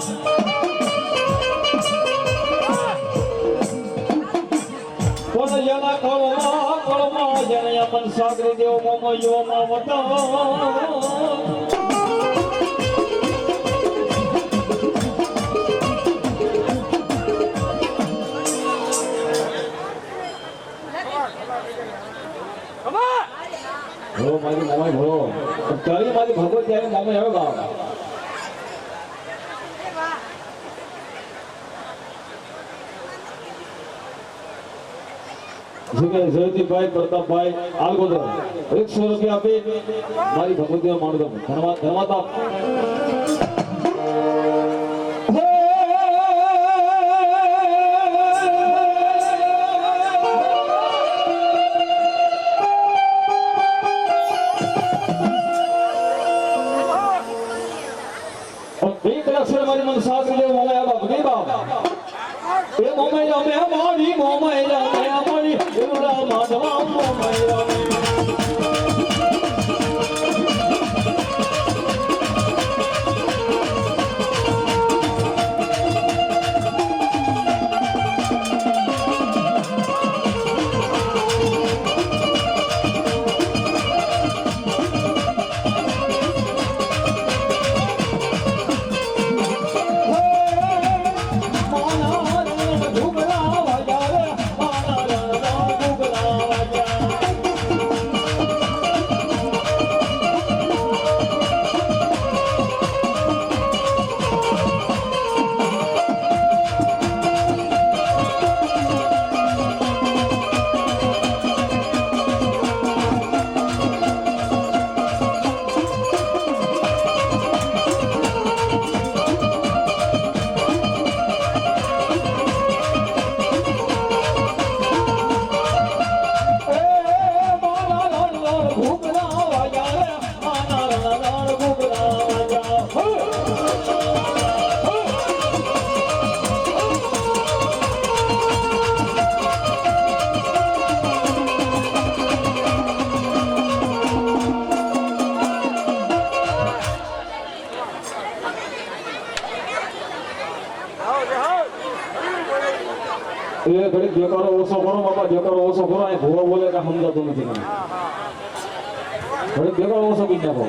કોણ જેના કળમાં જેને મન સાગરી દેવો મો યોમાં વતા ભલો મારી મામા ભલો તારી મારી ભગવત ત્યારે મામા આવ્યો ગાવ જયદીપભાઈ પ્રતાપભાઈ આલગોદર 100 રૂપિયા આપી મારી ભગવતી માણું ધન્યવાદ આપ મારી મન સાગરી દેવ મોમાય બાપ ગઈ બાપ એ મોમાય અમે મારી મોમાય અમે મારી એવડા માધવા મોમાય એ ઘડી દેખાડો ઓછો કરો બાપા દેખાડો ઓછો કરો આ ભૂવા બોલે કે સમજાતું નથી ઘડી દેખાડો ઓછો કરી નાખો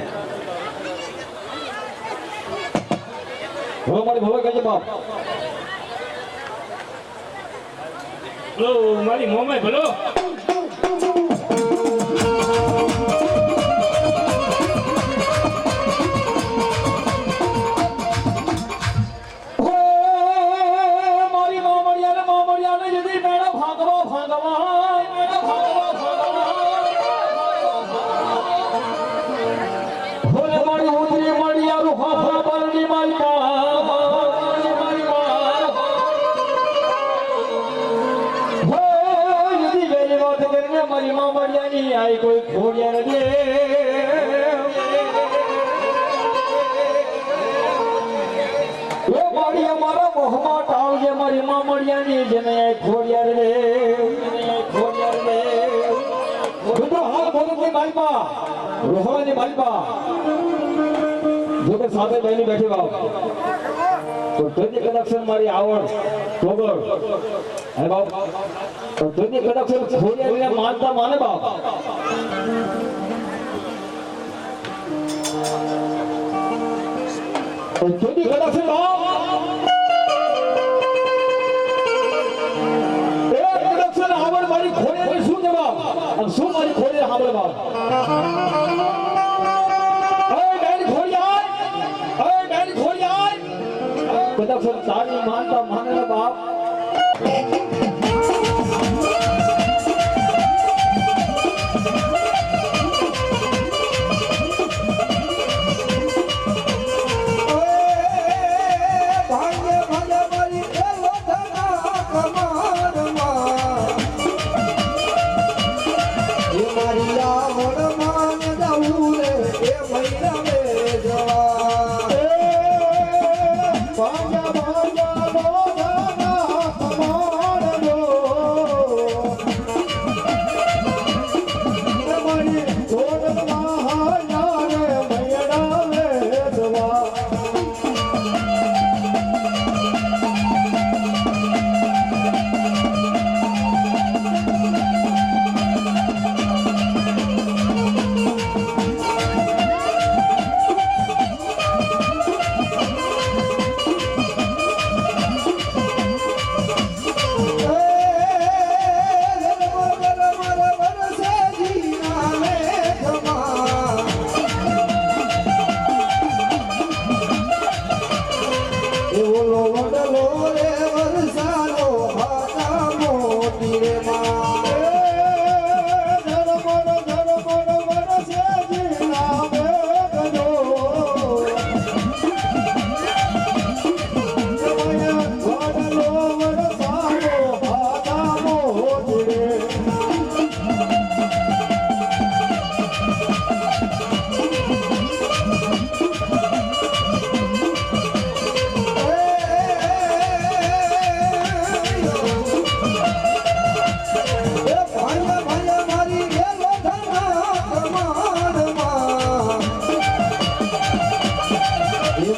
ભલો મારી ભલો કહેજે બાપ ભલો મારી મોમાય ભલો મારી મામડિયાની આઈ કોઈ ખોડિયા રે એ મારી મારા મોહમાં ટાળજે મારી મામડિયાની જેને આઈ ખોડિયા રે બધો હાલ બોલની માલપા રોહવાની માલપા જો કે સાથે બહેની બેઠી બાપ તો તેથી કદાચ મારી આવડ ટોગર હે બાપ તો તેથી કદાચ ખોડિયાને માનતા માને બાપ તો તેથી કદાચ બાપ આવડ મારી ખોડિયાની શું છે બાપ અને શું મારી ખોડિયા સાંભળે બાપ કદાચ તારી માનતા માને બાપ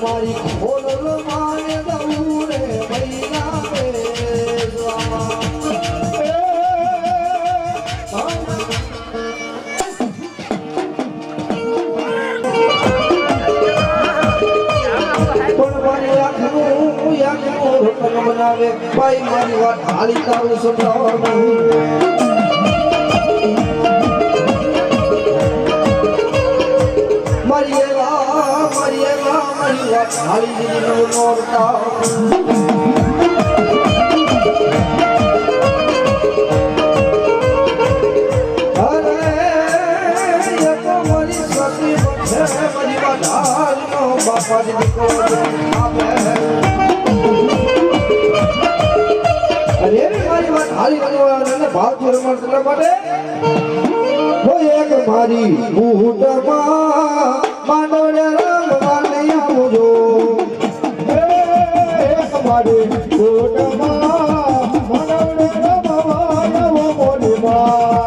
મારી ખોડલ માને દઉં રે મૈયા બનાવે ભાઈ મારી વાત હાલી તારું સંભળાવવાનું મારી વાત હાલી દીધી નોરતા બાપા દીકરો અરે મારી વાત હાલી બનવાને ભાવથી રમણ માટે કોઈ એક મારી બૂટમાં માંડવડે રમવા નહીં આવજો એક મારી બૂટમાં માંડવડે રમવા આવો મોલીમાં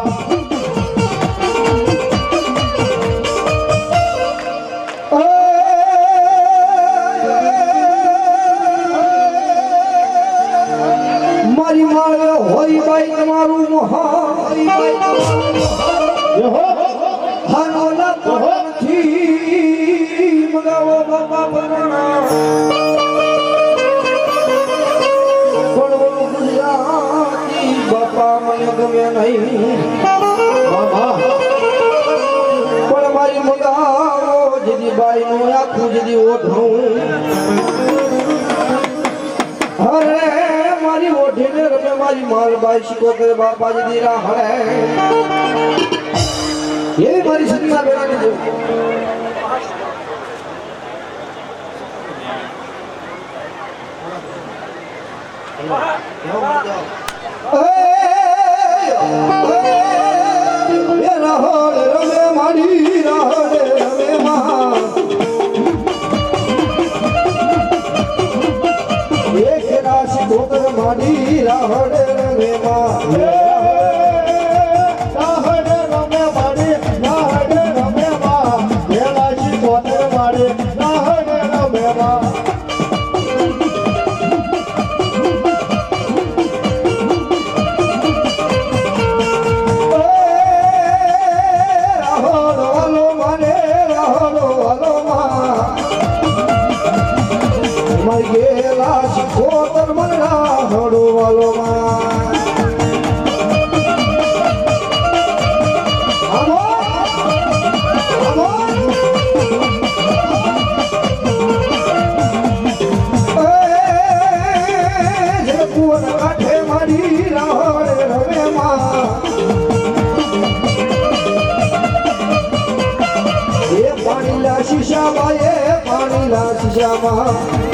મારી માળે હોય ભાઈ તમારું હાનોલા પહોંચી મગાવો બાપા બના પણ ગુજરાતી બાપા મને ગમે નહીં બાબા પણ મારી મગાવો જેથી બાઈ નું આખું જેથી ઓઢું અરે મારી ઓઢીને રમે મારી માલબાઈ શિકોતર બાપાજી દીરા હરે એવી મારી સત્તા બેરાની જો રમે મારી રાહડે રમે માં એક રાશિ ગોતર માડી રાહડે રમે માં રાહડે રમે માડી રાહડે રમે માં એક રાશિ ગોતર માડી રાહડે રમે માં આ શીખો તર મનડા હડો વાલો માં આવો આવો એ કુવન કાઠે મારી રાહે રવે માં એ પાણીલા શીશામાં એ પાણીલા શીશામાં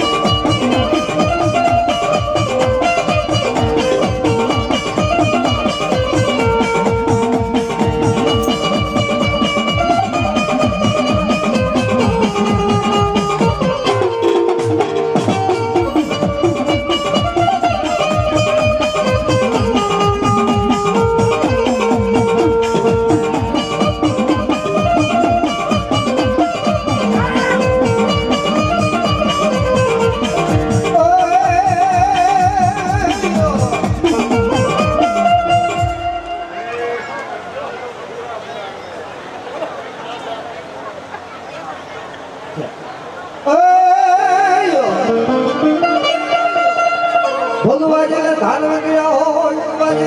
ભગવાનને ધારવા ગયા હોય ભગવાનને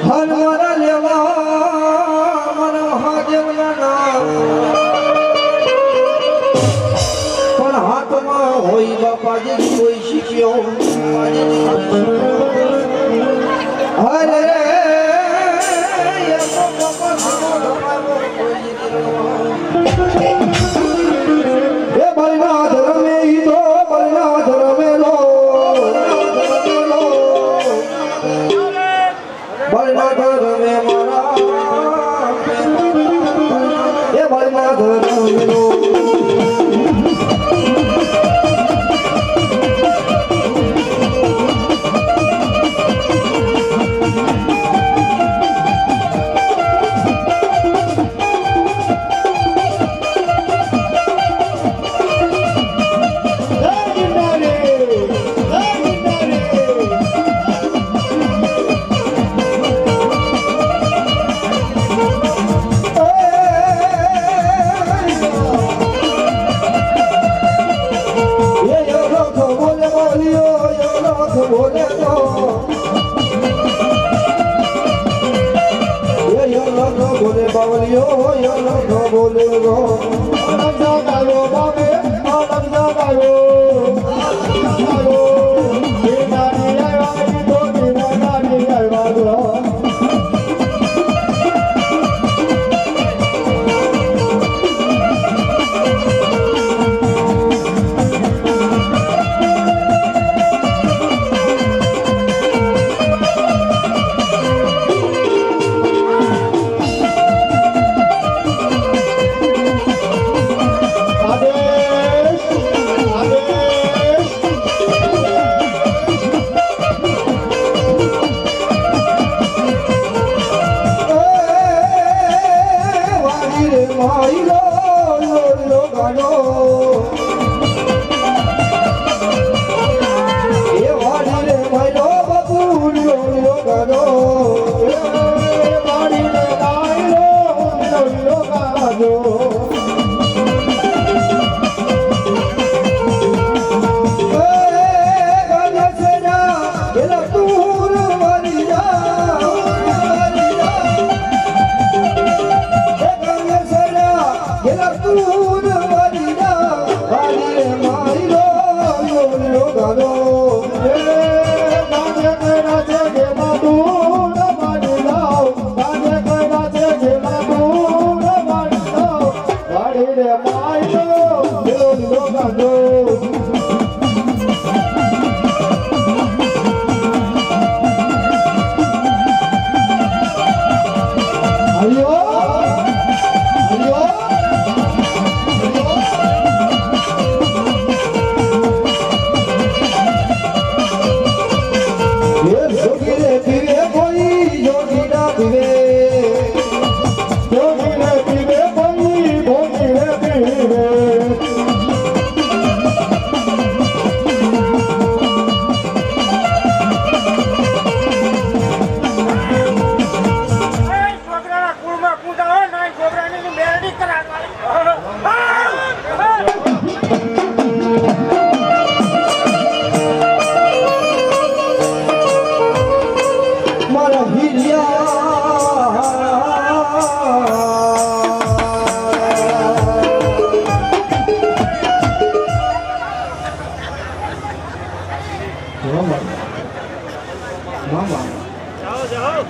હનવારા લેવા મારા મહાદેવના નામ પણ હાથમાં હોય બાપાજી કોઈ શીખ્યો અરે એ બલના ધર્મે ઈદો બલના ધર્મે લો બલના ધર્મે મારા એ બલના ધર્મે લો બોલે તો બોલે બાવલિયો યો બોલે ગો નમસ્કારો બાબે નમસ્કારો નાની આવ્યા તો નાની આવ્યા Adeus. મામા મામા જાઓ જાઓ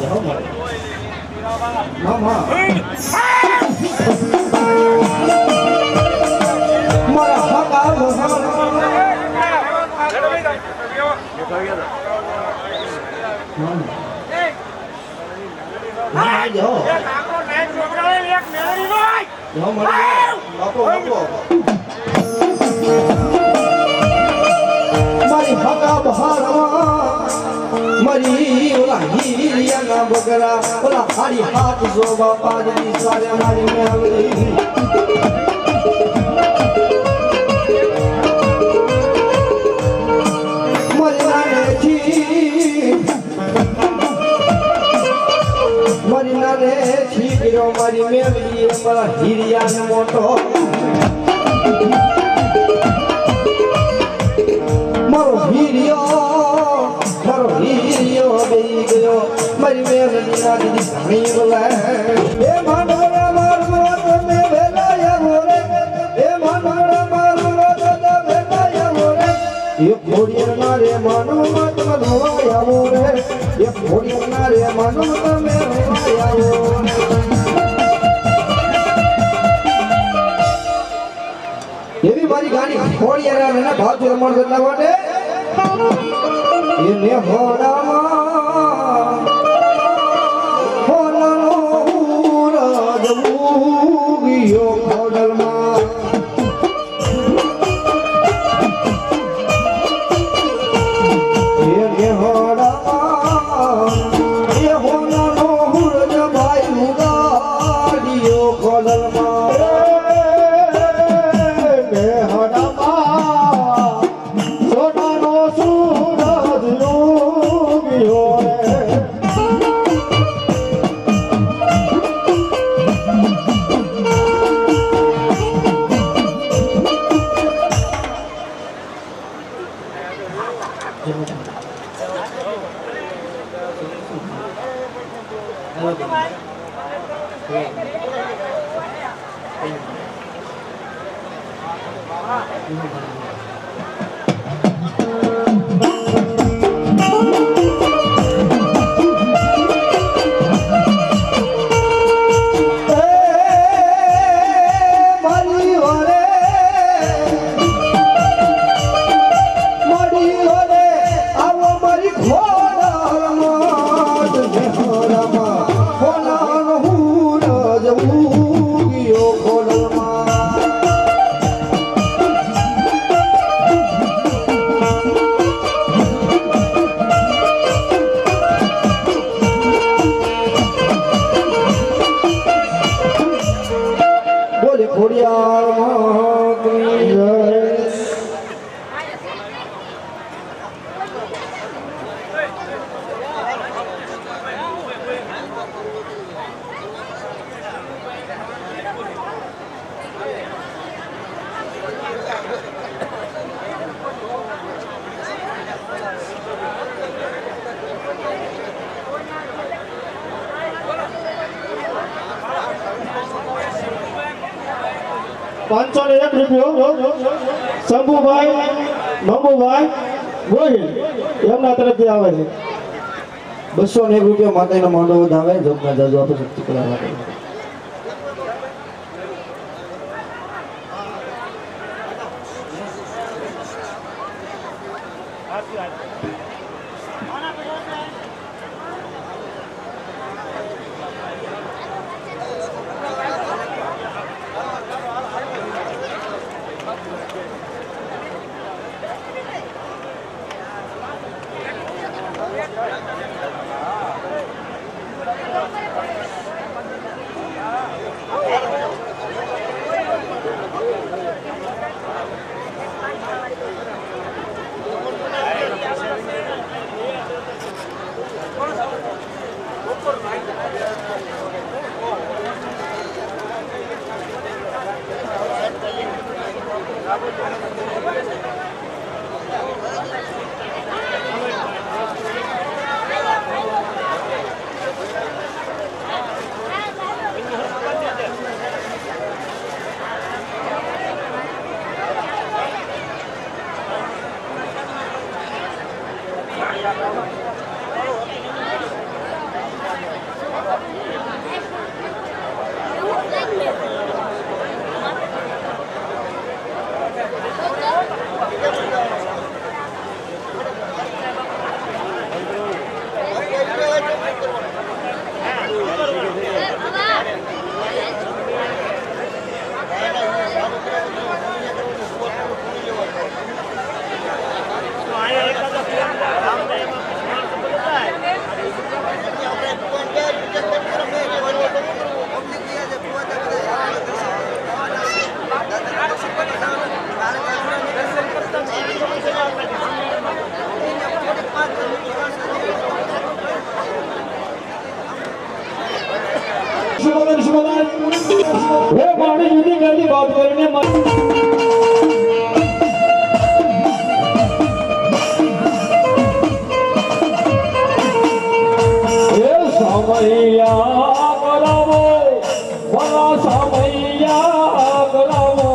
જાઓ મામા મારા હકા મામા જાઓ જાઓ બાપો બાપો મારી હકા બહારમાં મારી ઓલા હીરિયાના બગરા ઓલા હારી હાથ જો બાપાજી સારે મારી મેળવી મારી નાનેથી ગયો મારી મેળવી મારા હીરિયાનો મોટો મારો હીરિયો બેઈ ગયો મારી મેલડી ના દીદી ઘણી બોલાય એ માનવડા મારવો તમે વેલાયા મોરે એ માનવડા મારવો તમે વેલાયા મોરે એ ખોડિયાર ના રે માનવ માં તમે ધોવાયા મોરે એ ખોડિયાર ના રે માનવ તમે ધોવાયા મોરે એવી મારી ગાડી ખોડિયાર ના ભાવ રમણ બદલા માટે એને હોડામાં હોનાનો ઉરજ ઉગિયો ખોડલમાં એને હોડામાં એ હોનાનો ઉરજ ભાઈ ઉગાડ્યો ખોડલમાં ₹501 શંભુભાઈ મંગુભાઈ ગોહિલ એમના તરફથી આવે છે ₹201 માતાનો માંડવો વધાવે જોગના જાજો આપે શક્તિ કલા માટે हे पानी युद्धि करनी बात करने हे समैया करावो बड़ा समैया करावो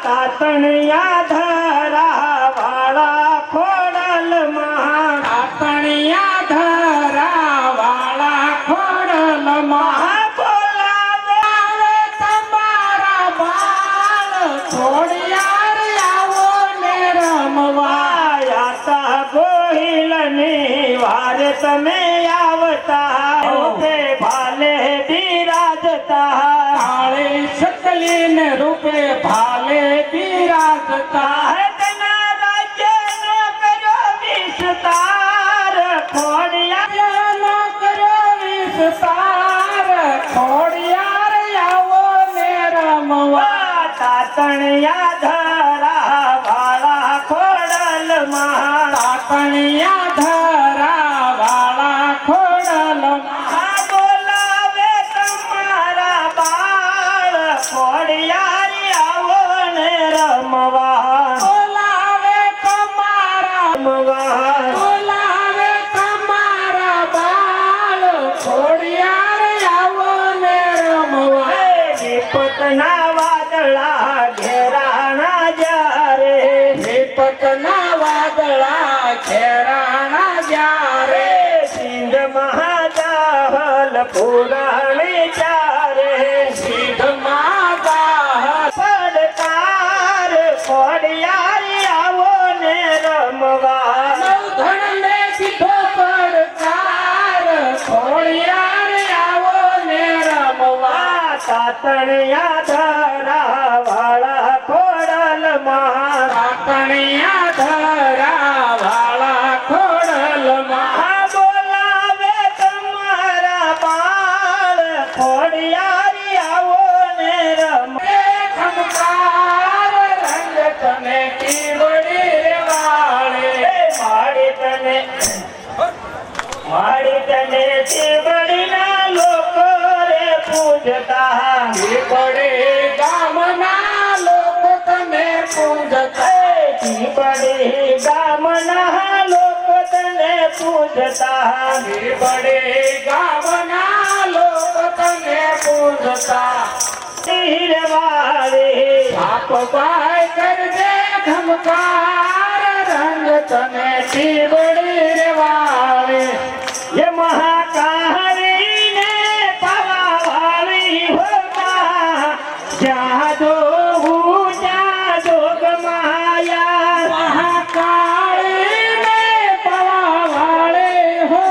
તાતણિયા ધરા વાળા ખોડલ માં તાતણિયા ધરા વાળા ખોડલ માં બોલાવે તમારા બાળ ખોડિયાર આવો ને રમવા યાતા ગોહિલ ની વાર તમે આવતા તે ભાલે બિરાજતા રૂપે ભાલે બિરાજતા હે તેના રાજ્યનો કર્યો વિસ્તાર ખોડિયારનો કર્યો વિસ્તાર ખોડિયાર આવો ને રમવા તાતણિયા ધરા વાળા ખોડલમાં તાતણિયા ધરા વાળા ખોડલમાં બોલાવે તમારા બાળ ખોડિયાર આવો ને રમવા બોલાવે તમારા રમવા બોલાવે તમારા બાળ ખોડિયાર આવો ને રમવા વિપતના વાદળા ઘેરાણા જ્યારે વિપતના વાદળા ઘેરાણા જ્યારે સિંધ મહાદાહલ પુરાણી ચારે સિંધ મહાદાહલ પડકાર ખોડિયાર આવો ને રમવા નવધણને દીધો પડકાર ખોડિયાર આવો ને રમવા તાતણિયા ધરા વાળા ખોડલમાં તાતણિયા ધરા વાળા ખોડલમાં બોલાવે તમારા બાળ ખોડિયાર આવો ને રમે ખમકાર રંગ તને કીવડી વાળે માડી તને ચીવડીના લોકો રે પૂજતા ચીવડી ગામના લોકો તને પૂજતા ચીવડી ગામના લોકો તને પૂજતા ચીવડી ગામના લોકો તને પૂજતા તીરવાળી સાપ ભાઈ કરજે ખમકાર રંગ તને ચીવડી રે વાળી ये महाकाली ने पावा वाली होगा जादो गमाया महाकाली ने पावा वाले हो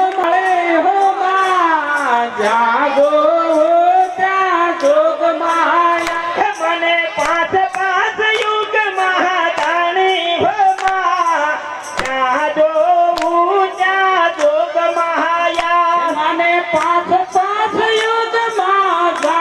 जादो गमाया मने पांच युग महादानी होगा जादो મને પાછ